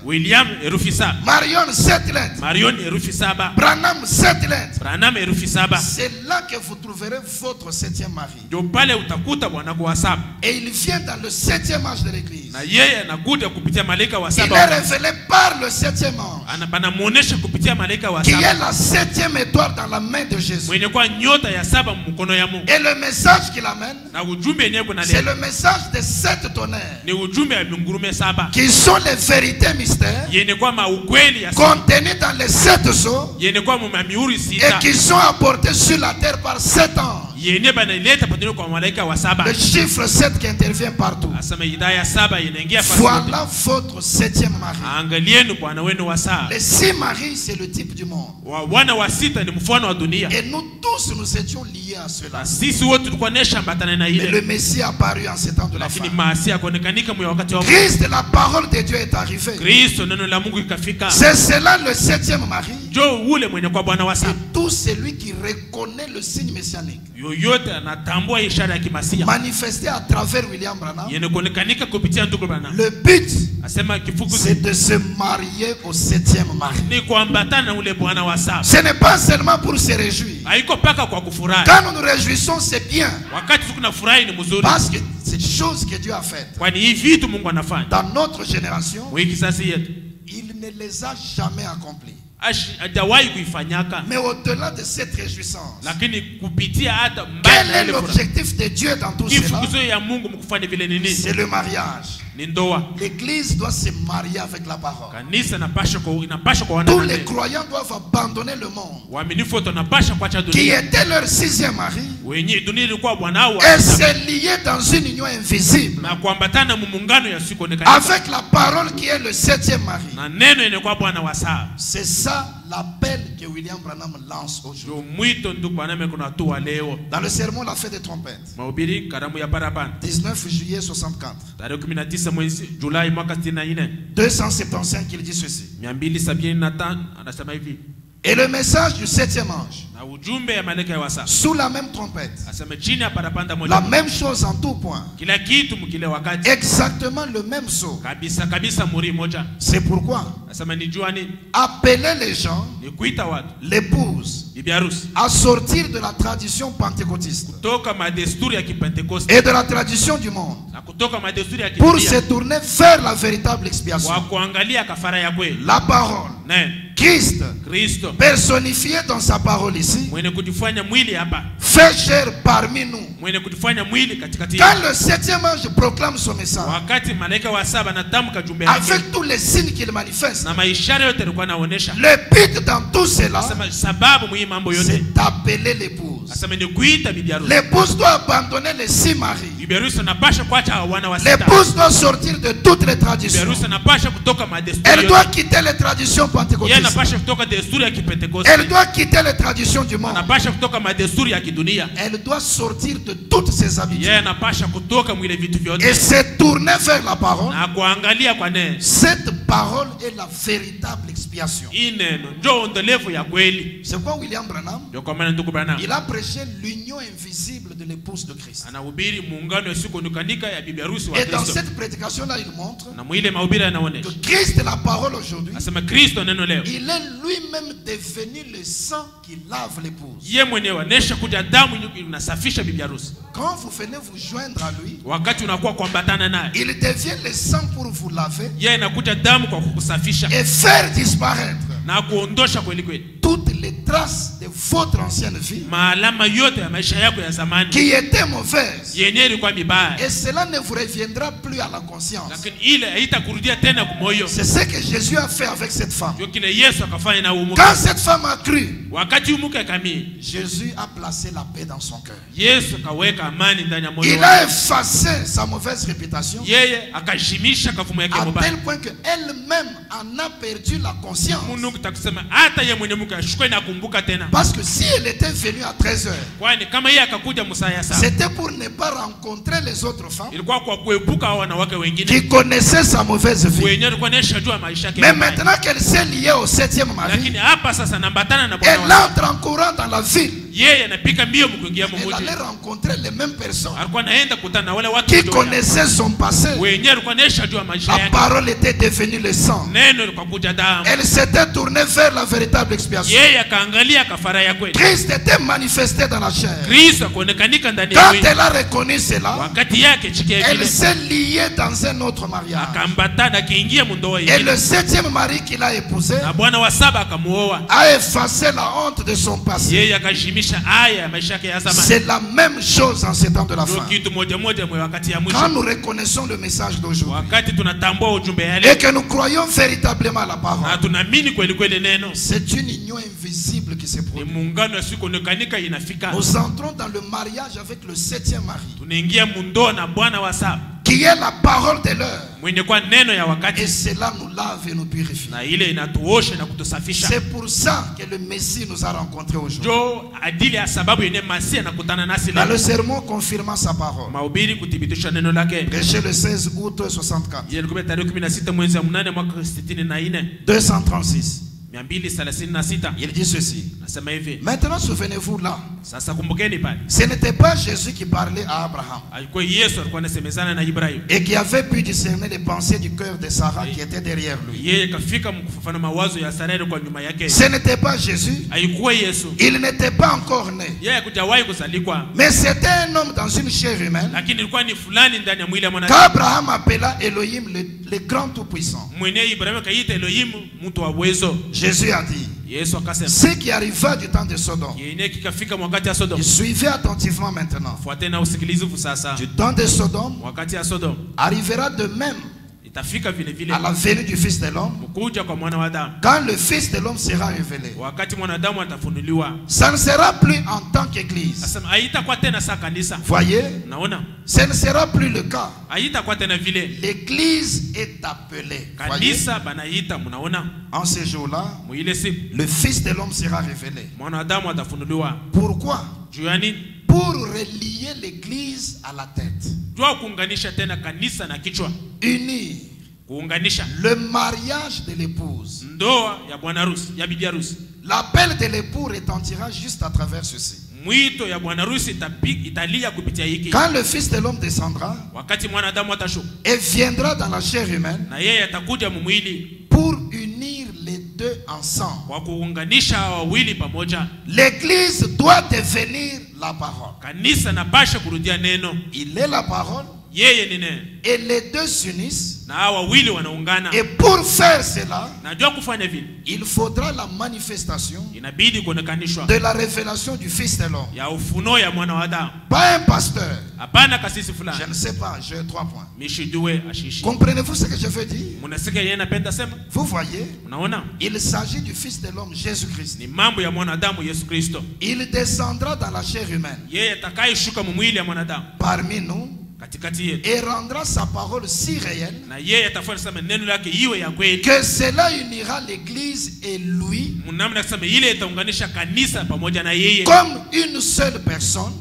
Marion 7 lettres. Branham 7 lettres. C'est là que vous trouverez votre 7e mari. Et il vient dans le 7e âge de l'église. Il est révélé par le 7e ange, qui est la 7e étoile dans la main de Jésus. Et le message qu'il amène, c'est le message des 7 tonnerres, qui sont les vérités mystères contenues dans les 7 sceaux et qui sont apportés sur la terre par 7 anges. Le chiffre 7 qui intervient partout. Voilà votre 7e mari. Les 6 maris, c'est le type du monde. Et nous tous, nous étions liés à cela. Mais le Messie a apparu en ces temps de la fin. Christ, la parole de Dieu, est arrivé. C'est cela le 7e mari. Et tout celui qui reconnaît le signe messianique manifesté à travers William Branham. Le but, c'est de se marier au 7e mari. Ce n'est pas seulement pour se réjouir. Quand nous nous réjouissons, c'est bien, parce que c'est une chose que Dieu a faite. Dans notre génération, il ne les a jamais accomplies. Mais au-delà de cette réjouissance, quel est l'objectif de Dieu dans tout cela? C'est le mariage. L'église doit se marier avec la parole. Tous les croyants doivent abandonner le monde, qui était leur 6e mari, Et c'est lié dans une union invisible avec la parole qui est le 7e mari. C'est ça l'appel que William Branham lance aujourd'hui. Dans le sermon La fête des trompettes, 19 juillet 64, 275, il dit ceci. Et le message du 7e ange, sous la même trompette, la même chose en tout point, exactement le même saut. C'est pourquoi appeler les gens, l'épouse, à sortir de la tradition pentecôtiste et de la tradition du monde pour se tourner vers la véritable expiation, la parole. Christ, personnifié dans sa parole ici, fait chair parmi nous. Quand le 7e ange proclame son message, avec tous les signes qu'il manifeste, le but dans tout cela, c'est d'appeler l'épouse. L'épouse doit abandonner les 6 maris. L'épouse doit sortir de toutes les traditions. Elle doit quitter les traditions pentecôtistes. Elle doit quitter les traditions du monde. Elle doit sortir de toutes ses habitudes et se tourner vers la parole. Cette parole est la véritable expiation. C'est quoi William Branham? Il a prêché l'union invisible de l'épouse de Christ. Et dans cette prédication-là, il montre que Christ est la parole aujourd'hui. Il est lui-même devenu le sang qui lave l'épouse. Quand vous venez vous joindre à lui, il devient le sang pour vous laver et faire disparaître toutes les traces de votre ancienne vie qui étaient mauvaises. Et cela ne vous reviendra plus à la conscience. C'est ce que Jésus a fait avec cette femme. Quand cette femme a cru, Jésus a placé la paix dans son cœur. Il a effacé sa mauvaise réputation à tel point qu'elle-même en a perdu la conscience. Parce que si elle était venue à 13h, c'était pour ne pas rencontrer les autres femmes qui connaissaient sa mauvaise vie. Mais maintenant qu'elle s'est liée au 7e mari, elle entre en courant dans la ville. Elle allait rencontrer les mêmes personnes qui connaissaient son passé. La parole était devenue le sang. Elle s'était tournée vers la véritable expiation. Christ était manifesté dans la chair. Quand elle a reconnu cela, elle s'est liée dans un autre mariage. Et le 7e mari qu'il a épousé a effacé la honte de son passé. C'est la même chose en ces temps de la fin. Quand nous reconnaissons le message d'aujourd'hui et que nous croyons véritablement à la parole, c'est une union invisible qui se produit. Nous entrons dans le mariage avec le 7e mari, qui est la parole de l'heure. Et cela nous lave et nous purifie. C'est pour ça que le Messie nous a rencontrés aujourd'hui. Dans le sermon confirmant sa parole, prêché le 16 août 64, 236. Il dit ceci. Maintenant souvenez-vous là, ce n'était pas Jésus qui parlait à Abraham et qui avait pu discerner les pensées du cœur de Sarah qui était derrière lui. Ce n'était pas Jésus. Il n'était pas encore né, mais c'était un homme dans une chair humaine qu'Abraham appela Elohim, le grand tout-puissant. Jésus a dit, ce qui arriva du temps de Sodome, il suivait attentivement maintenant. Du temps de Sodome arrivera de même à la venue du Fils de l'homme, quand le Fils de l'homme sera révélé, ça ne sera plus en tant qu'Église. Voyez, ce ne sera plus le cas. L'Église est appelée. Voyez, en ces jours-là, le Fils de l'homme sera révélé. Pourquoi? Pour relier l'Église à la tête. Unir le mariage de l'épouse. L'appel de l'époux retentira juste à travers ceci. Quand le Fils de l'homme descendra et viendra dans la chair humaine pour unir les deux ensemble, l'Église doit devenir la parole. Il est la parole et les deux s'unissent. Et pour faire cela, il faudra la manifestation de la révélation du Fils de l'homme. Pas un pasteur. Je ne sais pas, j'ai 3 points. Comprenez-vous ce que je veux dire? Vous voyez, il s'agit du Fils de l'homme, Jésus-Christ. Il descendra dans la chair humaine parmi nous et rendra sa parole si réelle que cela unira l'Église et lui comme une seule personne,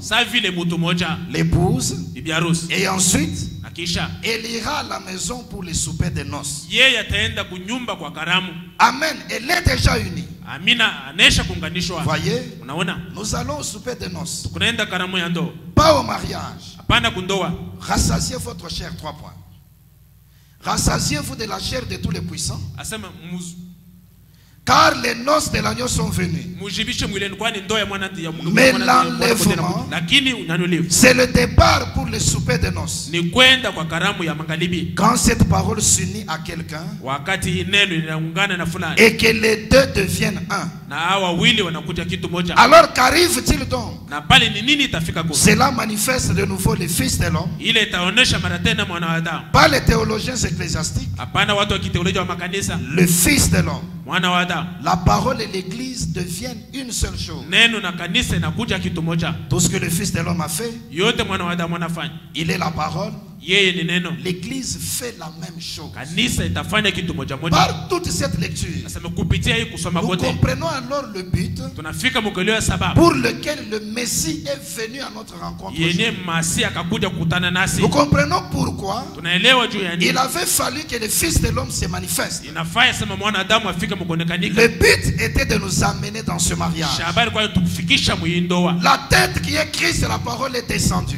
l'épouse, et ensuite elle ira à la maison pour les soupers de noces. Amen. Elle est déjà unie. Voyez, nous allons au souper de noces, pas au mariage. Rassasiez votre chair, 3 points. Rassasiez-vous de la chair de tous les puissants, car les noces de l'agneau sont venues. Mais l'enlèvement, c'est le départ pour le souper de noces. Quand cette parole s'unit à quelqu'un et que les deux deviennent un, alors qu'arrive-t-il donc? Cela manifeste de nouveau le Fils de l'homme, pas les théologiens ecclésiastiques, le Fils de l'homme. La parole et l'Église deviennent une seule chose. Tout ce que le Fils de l'homme a fait, il est la parole. L'Église fait la même chose. Par toute cette lecture, nous comprenons alors le but pour lequel le Messie est venu à notre rencontre. Nous comprenons pourquoi il avait fallu que le Fils de l'homme se manifeste. Le but était de nous amener dans ce mariage. La tête qui est Christ, la parole est descendue.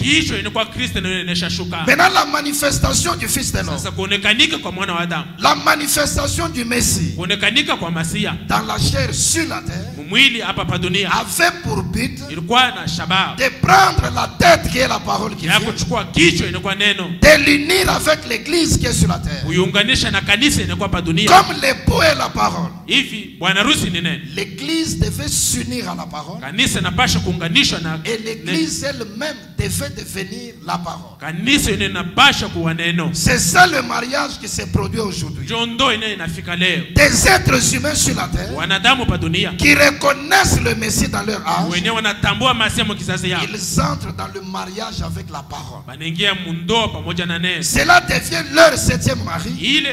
Maintenant, la manifestation du Fils de l'homme, la manifestation du Messie dans la chair sur la terre, avait pour but de prendre la tête qui est la parole qui vient, de l'unir avec l'Église qui est sur la terre. Comme l'époux est la parole, l'Église devait s'unir à la parole et l'Église elle-même devait devenir la parole. C'est ça le mariage qui s'est produit aujourd'hui. Des êtres humains sur la terre qui reconnaissent le Messie dans leur âge, ils entrent dans le mariage avec la parole. Cela devient leur 7e mari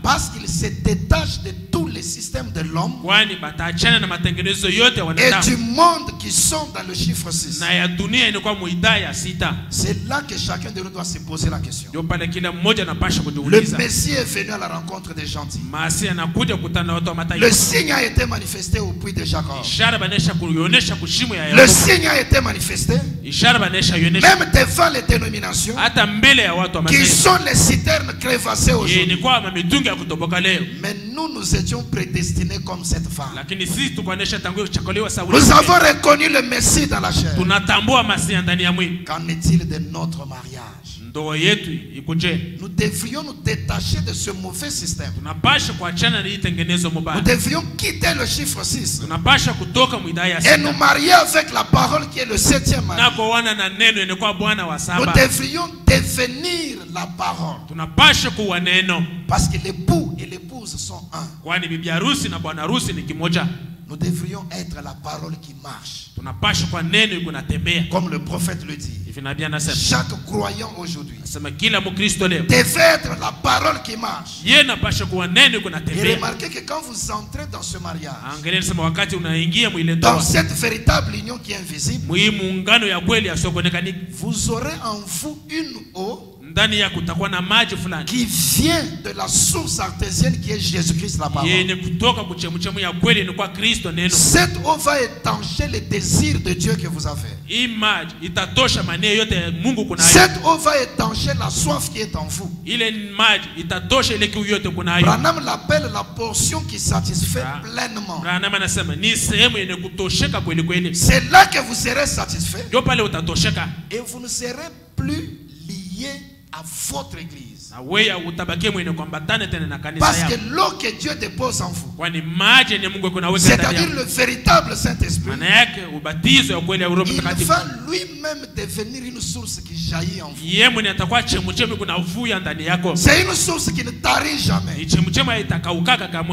parce qu'ils se détachent de tous les systèmes de l'homme et du monde qui sont dans le chiffre 6. C'est là que chacun de nous doit se poser la question. Le Messie est venu à la rencontre des gentils. Le signe a été manifesté au puits de Jacob. Le signe a été manifesté même devant les dénominations qui sont les citernes crévassées aujourd'hui. Mais nous étions prédestinés comme cette femme. Nous avons reconnu le Messie dans la chair. Qu'en est-il de notre mariage? Nous devrions nous détacher de ce mauvais système. Nous devrions quitter le chiffre 6 et nous marier avec la parole qui est le 7e mari. Nous devrions devenir la parole. Parce que l'époux et l'épouse sont un. Nous devrions être la parole qui marche. Comme le prophète le dit. Chaque croyant aujourd'hui devait être la parole qui marche. Et remarquez que quand vous entrez dans ce mariage, dans cette véritable union qui est invisible, vous aurez en vous une eau qui vient de la source artésienne qui est Jésus-Christ la parole. Cette eau va étancher les désirs de Dieu que vous avez. Cette eau va étancher la soif qui est en vous. Branham l'appelle la portion qui satisfait pleinement. C'est là que vous serez satisfait et vous ne serez plus lié à votre église. Parce que l'eau que Dieu dépose en vous, c'est-à-dire le véritable Saint-Esprit, il va lui-même devenir une source qui jaillit en vous. C'est une source qui ne tarit jamais.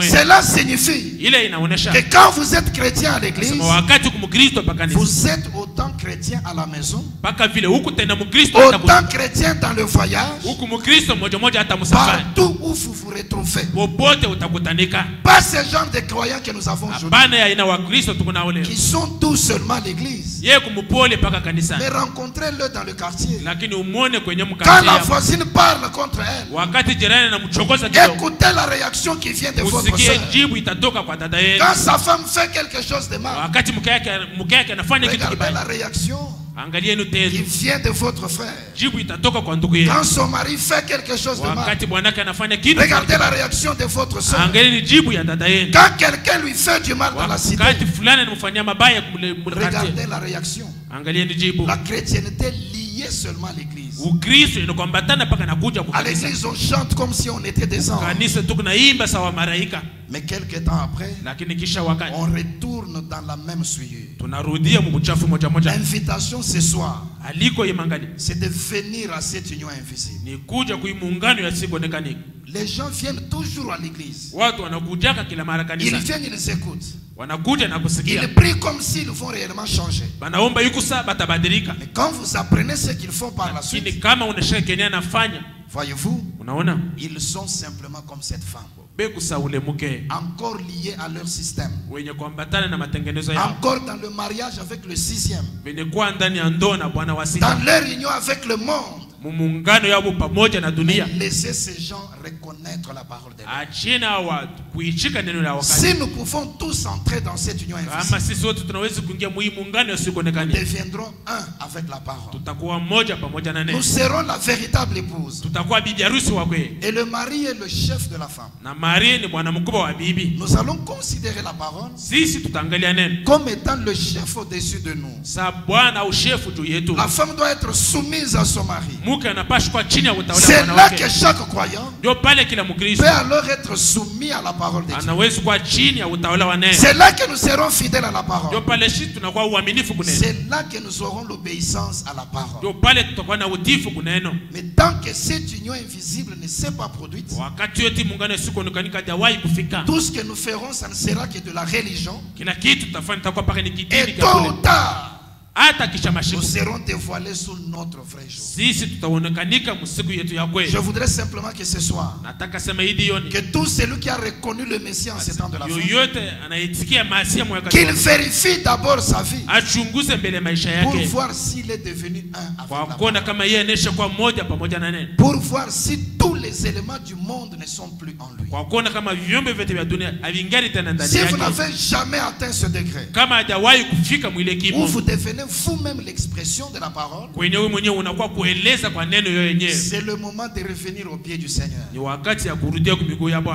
Cela signifie que quand vous êtes chrétien à l'église, vous êtes autant chrétien à la maison, autant chrétien dans le voyage, partout où vous vous retrouvez. Pas ce genre de croyants que nous avons aujourd'hui, qui sont tout seulement à l'église. Mais rencontrez-le dans le quartier. Quand la voisine parle contre elle, écoutez la réaction qui vient de votre soeur. Quand sa femme fait quelque chose de mal, regardez la réaction qui vient de votre frère. Quand son mari fait quelque chose de mal, regardez la réaction de votre soeur. Quand quelqu'un lui fait du mal dans la cité, regardez la réaction. La chrétienté liée seulement à l'église. À l'église on chante comme si on était des anges. Mais quelques temps après, on retourne dans la même souillure. L'invitation ce soir, c'est de venir à cette union invisible. Les gens viennent toujours à l'église. Ils viennent, ils écoutent. Ils prient comme s'ils vont réellement changer. Mais quand vous apprenez ce qu'ils font par la suite, voyez-vous, ils sont simplement comme cette femme, encore liés à leur système, encore dans le mariage avec le 6e, dans leur union avec le monde. Laissez ces gens reconnaître la parole de Dieu. Si nous pouvons tous entrer dans cette union invisible, nous deviendrons un avec la parole. Nous serons la véritable épouse. Et le mari est le chef de la femme. Nous allons considérer la parole comme étant le chef au-dessus de nous. La femme doit être soumise à son mari. C'est là que chaque croyant peut alors être soumis à la parole de Dieu. C'est là que nous serons fidèles à la parole. C'est là que nous aurons l'obéissance à la parole. Mais tant que cette union invisible ne s'est pas produite, tout ce que nous ferons, ça ne sera que de la religion. Et tôt ou tard, nous serons dévoilés sous notre vrai jour. Je voudrais simplement que ce soir, que tout celui qui a reconnu le Messie en ces temps de la fin, qu'il vérifie d'abord sa vie pour voir s'il est devenu un avec la parole. Pour voir si tous les éléments du monde ne sont plus en lui. Si vous n'avez jamais atteint ce degré où vous devenez vous-même l'expression de la parole, c'est le moment de revenir au pied du Seigneur.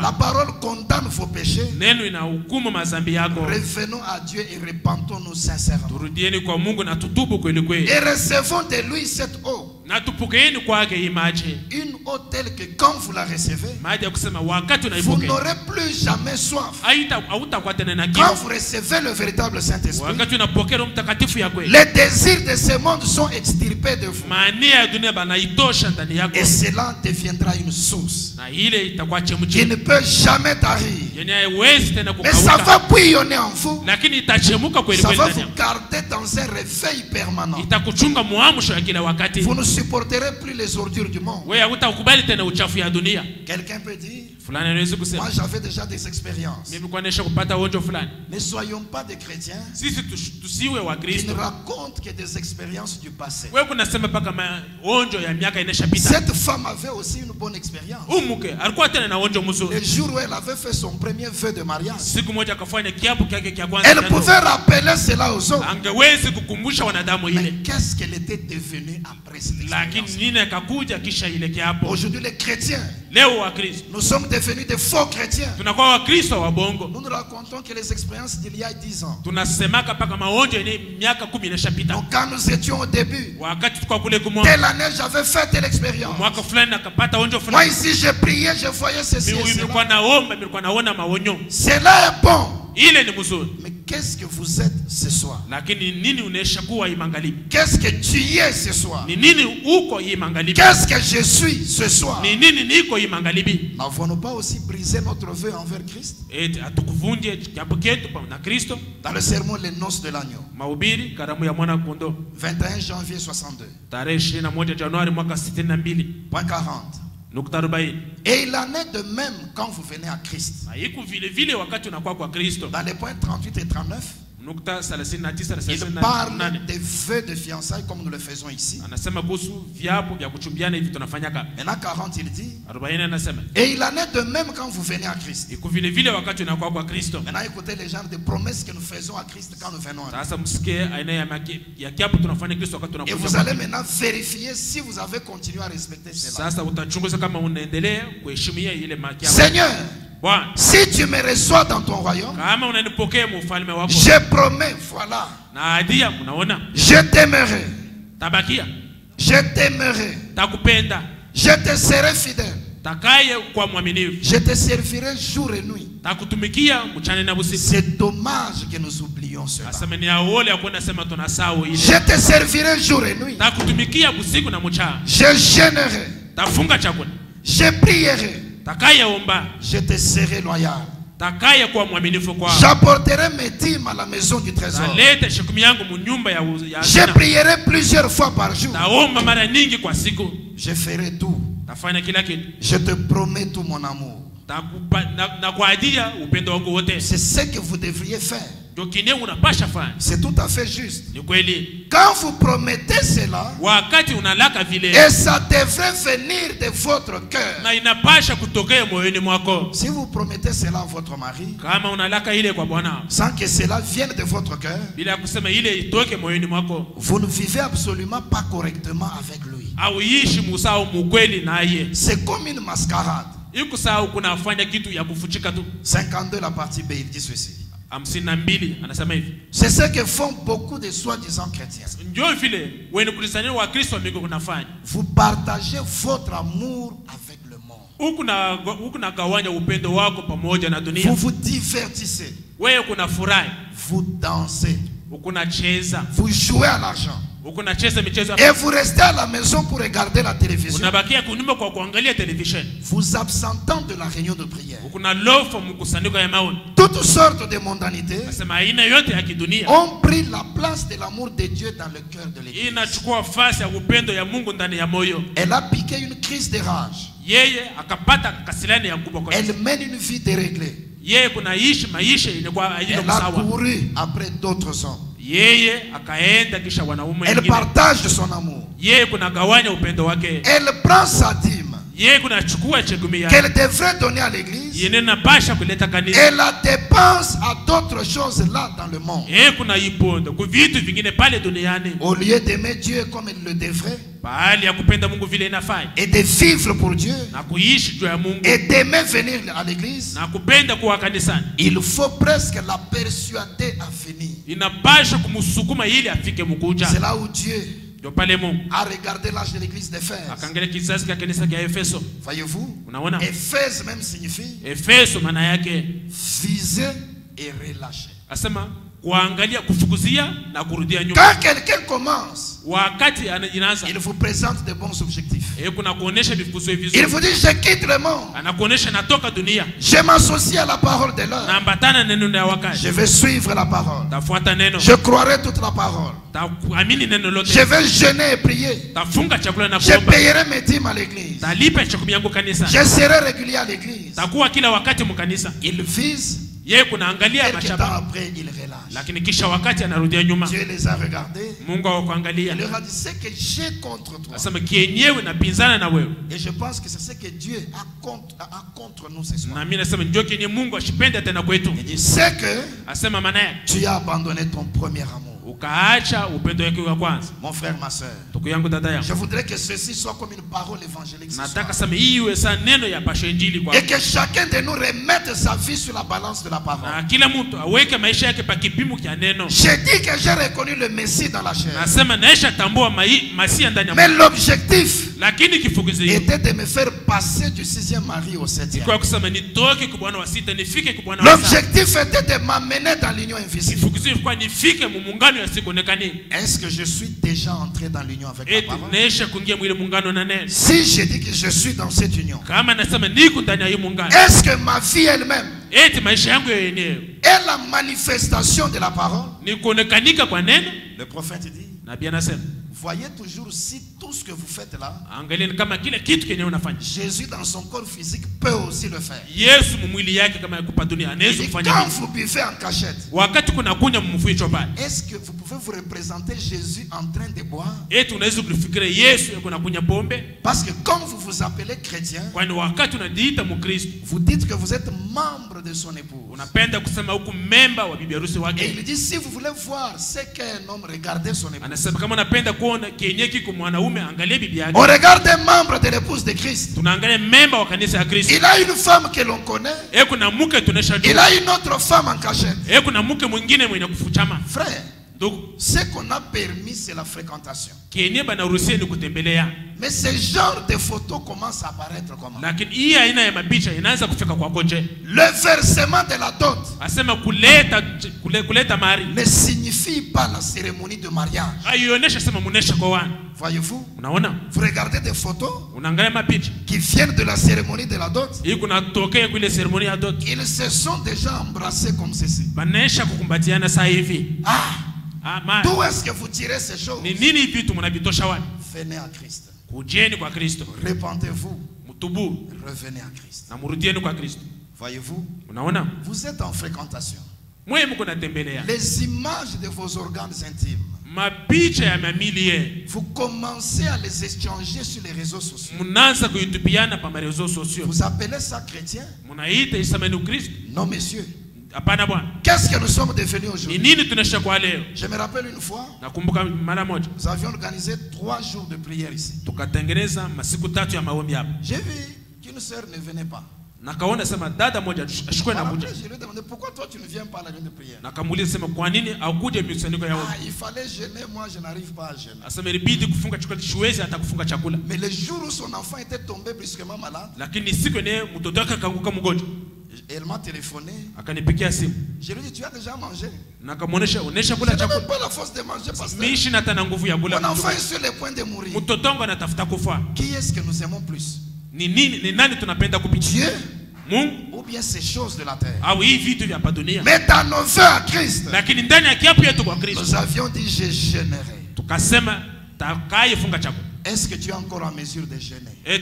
La parole condamne vos péchés. Revenons à Dieu et répandons-nous sincèrement. Et recevons de lui cette eau Une eau telle que quand vous la recevez, vous n'aurez plus jamais soif. Quand vous recevez le véritable Saint-Esprit, les désirs de ce monde sont extirpés de vous. Et cela deviendra une source qui ne peut jamais tarir. Mais ça va bouillonner en vous. Ça va vous garder dans un réveil permanent. Vous ne supporterez plus les ordures du monde. Quelqu'un peut dire, moi j'avais déjà des expériences. Ne soyons pas des chrétiens qui ne racontent que des expériences du passé. Cette femme avait aussi une bonne expérience. Le jour où elle avait fait son premier vœu de mariage, elle pouvait rappeler cela aux autres. Mais qu'est-ce qu'elle était devenue après cette expérience? Aujourd'hui les chrétiens, nous sommes devenus des faux chrétiens. Nous nous racontons que les expériences d'il y a 10 ans. Donc quand nous étions au début, telle année j'avais fait telle expérience. Moi ici j'ai prié, je voyais ceci et cela. Cela est bon. Mais qu'est-ce que vous êtes ce soir? Qu'est-ce que tu es ce soir? Qu'est-ce que je suis ce soir? N'avons-nous pas aussi brisé notre vœu envers Christ? Dans le sermon Les Noces de l'Agneau, 21 janvier 62, point 40. Et il en est de même quand vous venez à Christ. Dans les points 38 et 39, il parle des vœux de fiançailles comme nous le faisons ici. Maintenant 40 il dit, et il en est de même quand vous venez à Christ. Maintenant écoutez les genres de promesses que nous faisons à Christ quand nous venons à Christ. Et vous allez maintenant vérifier si vous avez continué à respecter cela. Seigneur, si tu me reçois dans ton royaume, je promets, voilà, je t'aimerai, je t'aimerai, je te serai fidèle, je te servirai jour et nuit. C'est dommage que nous oublions cela. Je te servirai jour et nuit, je gênerai, je prierai, je te serai loyal. J'apporterai mes dîmes à la maison du trésor. Je prierai plusieurs fois par jour. Je ferai tout. Je te promets tout mon amour. C'est ce que vous devriez faire. C'est tout à fait juste. Quand vous promettez cela, et ça devrait venir de votre cœur. Si vous promettez cela à votre mari, sans que cela vienne de votre cœur, vous ne vivez absolument pas correctement avec lui. C'est comme une mascarade. 52 la partie B, il dit ceci. C'est ce que font beaucoup de soi-disant chrétiens. Vous partagez votre amour avec le monde. Vous vous divertissez. Vous dansez. Vous jouez à l'argent. Et vous restez à la maison pour regarder la télévision. Vous absentant de la réunion de prière. Toutes sortes de mondanités ont pris la place de l'amour de Dieu dans le cœur de l'Église. Elle a piqué une crise de rage. Elle mène une vie déréglée. Elle a couru après d'autres hommes. Elle partage de son amour. Elle prend sa dîme qu'elle devrait donner à l'église. Elle la dépense à d'autres choses là dans le monde. Au lieu d'aimer Dieu comme elle le devrait, et de vivre pour Dieu, et d'aimer venir à l'église, il faut presque la persuader à venir. C'est là où Dieu a regardé l'âge de l'église d'Éphèse. Voyez-vous, Éphèse même signifie viser et relâcher. Quand quelqu'un commence, il vous présente de bons objectifs. Il vous dit, je quitte le monde. Je m'associe à la parole de l'heure. Je vais suivre la parole. Je croirai toute la parole. Je vais jeûner et prier. Je payerai mes dîmes à l'église. Je serai régulier à l'église. Il vise. Quelques temps après, il relâche. Dieu les a regardés. Il leur a dit, c'est que j'ai contre toi. Et je pense que c'est ce que Dieu a contre nous ce soir. Il dit, c'est que tu as abandonné ton premier amour. Mon frère, ma soeur, je voudrais que ceci soit comme une parole évangélique ce soir. Et que chacun de nous remette sa vie sur la balance de la parole. J'ai dit que j'ai reconnu le Messie dans la chair. Mais l'objectif était de me faire passer du 6e mari au 7e. L'objectif était de m'amener dans l'union invisible. Est-ce que je suis déjà entré dans l'union avec la parole? Si je dis que je suis dans cette union, est-ce que ma vie elle-même est la manifestation de la parole? Le prophète dit, voyez toujours si tout ce que vous faites là, Jésus dans son corps physique peut aussi le faire. Et quand vous buvez en cachette, est-ce que vous pouvez vous représenter Jésus en train de boire? Parce que comme vous vous appelez chrétien, vous dites que vous êtes membre de son épouse. Et il dit, si vous voulez voir ce qu'un homme regardait son épouse, on regarde un membre de l'épouse de Christ. Il a une femme que l'on connaît. Il a une autre femme en cachette. Frère, ce qu'on a permis, c'est la fréquentation. Mais ce genre de photos commence à apparaître comment? Le versement de la dot ne signifie pas la cérémonie de mariage. Voyez-vous? Vous regardez des photos qui viennent de la cérémonie de la dot. Ils se sont déjà embrassés comme ceci. D'où est-ce que vous tirez ces choses? Venez à Christ. Repentez-vous. Revenez à Christ. Voyez-vous? Vous êtes en fréquentation. Les images de vos organes intimes, vous commencez à les échanger sur les réseaux sociaux. Vous appelez ça chrétien? Non, messieurs. Qu'est-ce que nous sommes devenus aujourd'hui? Je me rappelle une fois, nous avions organisé 3 jours de prière ici. J'ai vu qu'une sœur ne venait pas. Après, je lui ai demandé, pourquoi toi tu ne viens pas à la réunion de prière? Il fallait jeûner, moi je n'arrive pas à jeûner. Mais le jour où son enfant était tombé brusquement malade, elle m'a téléphoné. Je lui ai dit, tu as déjà mangé? Je n'avais même pas la force de manger parce que mon enfant est sur le point de mourir. Qui est-ce que nous aimons plus? Dieu ou bien ces choses de la terre? Mais dans nos vœux à Christ, nous avions dit, je jeûnerai. Est-ce que tu es encore en mesure de jeûner? Je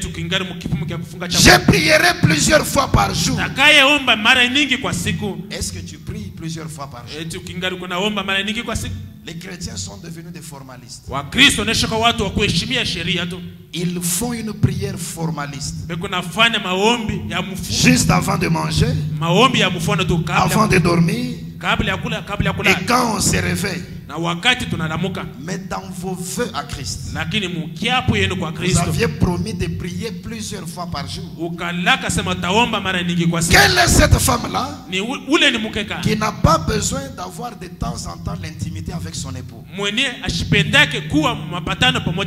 prierai plusieurs fois par jour. Est-ce que tu pries plusieurs fois par jour? Les chrétiens sont devenus des formalistes. Ils font une prière formaliste. Juste avant de manger, avant de dormir, et quand on se réveille. Mais dans vos vœux à Christ, vous aviez promis de prier plusieurs fois par jour. Quelle est cette femme-là qui n'a pas besoin d'avoir de temps en temps l'intimité avec son époux?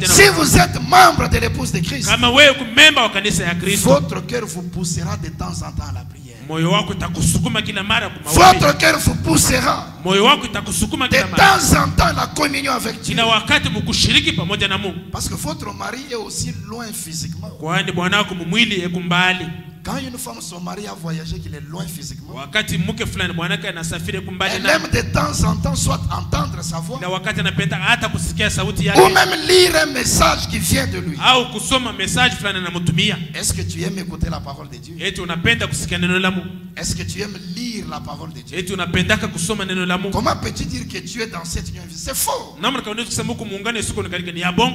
Si vous êtes membre de l'épouse de Christ, votre cœur vous poussera de temps en temps à la prière. Votre cœur vous poussera de temps en temps à la communion avec Dieu. Parce que votre mari est aussi loin physiquement. Quand une femme, son mari a voyagé, qu'il est loin physiquement, elle aime de temps en temps soit entendre sa voix, ou même lire un message qui vient de lui. Est-ce que tu aimes écouter la parole de Dieu? Est-ce que tu aimes lire la parole de Dieu? Comment peux-tu dire que tu es dans cette union? C'est faux.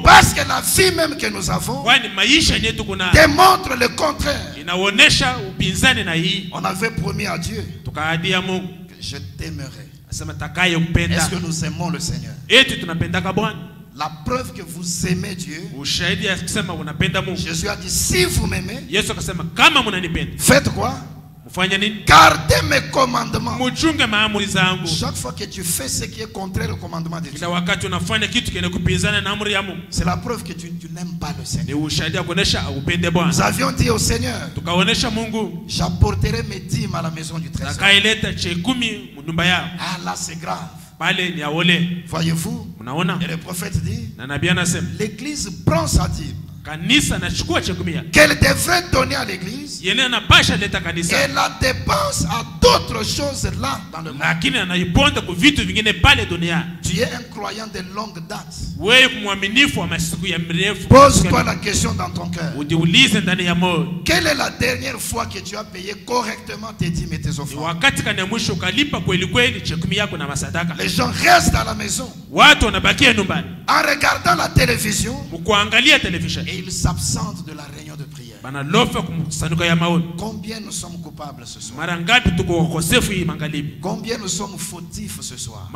Parce que la vie même que nous avons démontre le contraire. On avait promis à Dieu que je t'aimerai. Est-ce que nous aimons le Seigneur? La preuve que vous aimez Dieu, Jésus a dit, si vous m'aimez, faites quoi? Gardez mes commandements. Chaque fois que tu fais ce qui est contraire au commandement de Dieu, c'est la preuve que tu n'aimes pas le Seigneur. Nous avions dit au Seigneur, j'apporterai mes dîmes à la maison du trésor. Ah là c'est grave. Voyez-vous? Et le prophète dit, l'église prend sa dîme qu'elle devrait donner à l'église et la dépense à d'autres choses là dans le monde. Tu es un croyant de longue date. Pose-toi la question dans ton cœur. Quelle est la dernière fois que tu as payé correctement tes dîmes et tes offrandes? Les gens restent à la maison en regardant la télévision et ils s'absentent de la réunion de prière. Combien nous sommes coupables ce soir? Combien nous sommes fautifs ce soir?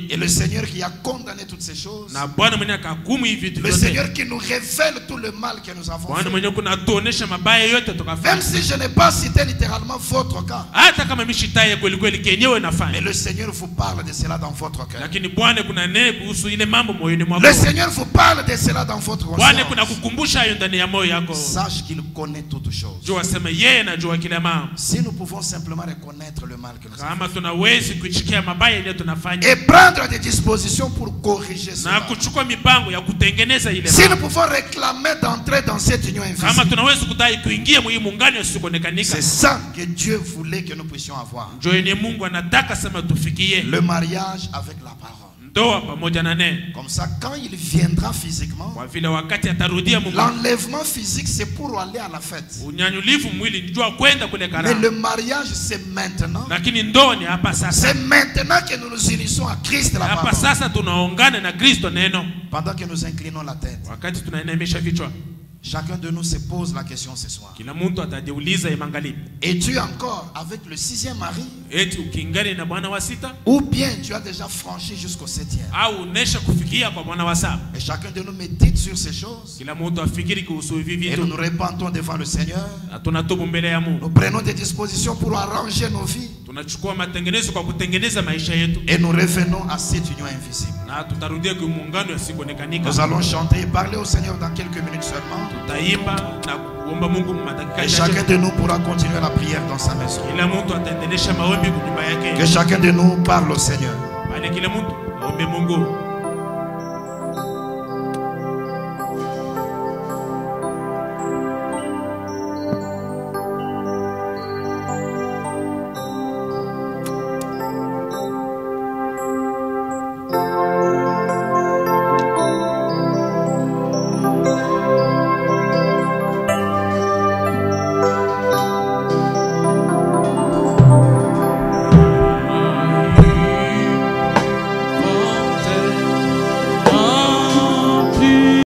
Et le Seigneur qui a condamné toutes ces choses, le Seigneur qui nous révèle tout le mal que nous avons fait. Même si je n'ai pas cité littéralement votre cas, mais le Seigneur vous parle de cela dans votre cœur. Le Seigneur vous parle de cela dans votre conscience. Sache qu'il connaît toutes choses. Si nous pouvons simplement reconnaître le mal que nous avons fait et prendre des dispositions pour corriger cela, si nous pouvons réclamer d'entrer dans cette union invisible, c'est ça que Dieu voulait que nous puissions avoir. Le mariage avec la parole. Comme ça, quand il viendra physiquement, l'enlèvement physique c'est pour aller à la fête. Mais le mariage c'est maintenant. C'est maintenant que nous nous unissons à Christ la parole. Pendant que nous inclinons la tête, chacun de nous se pose la question ce soir. Es-tu encore avec le 6e mari? Ou bien tu as déjà franchi jusqu'au 7e? Et chacun de nous médite sur ces choses. Et nous nous repentons devant le Seigneur. Nous prenons des dispositions pour arranger nos vies. Et nous revenons à cette union invisible. Nous allons chanter et parler au Seigneur dans quelques minutes seulement. Et chacun de nous pourra continuer la prière dans sa maison. Que chacun de nous parle au Seigneur.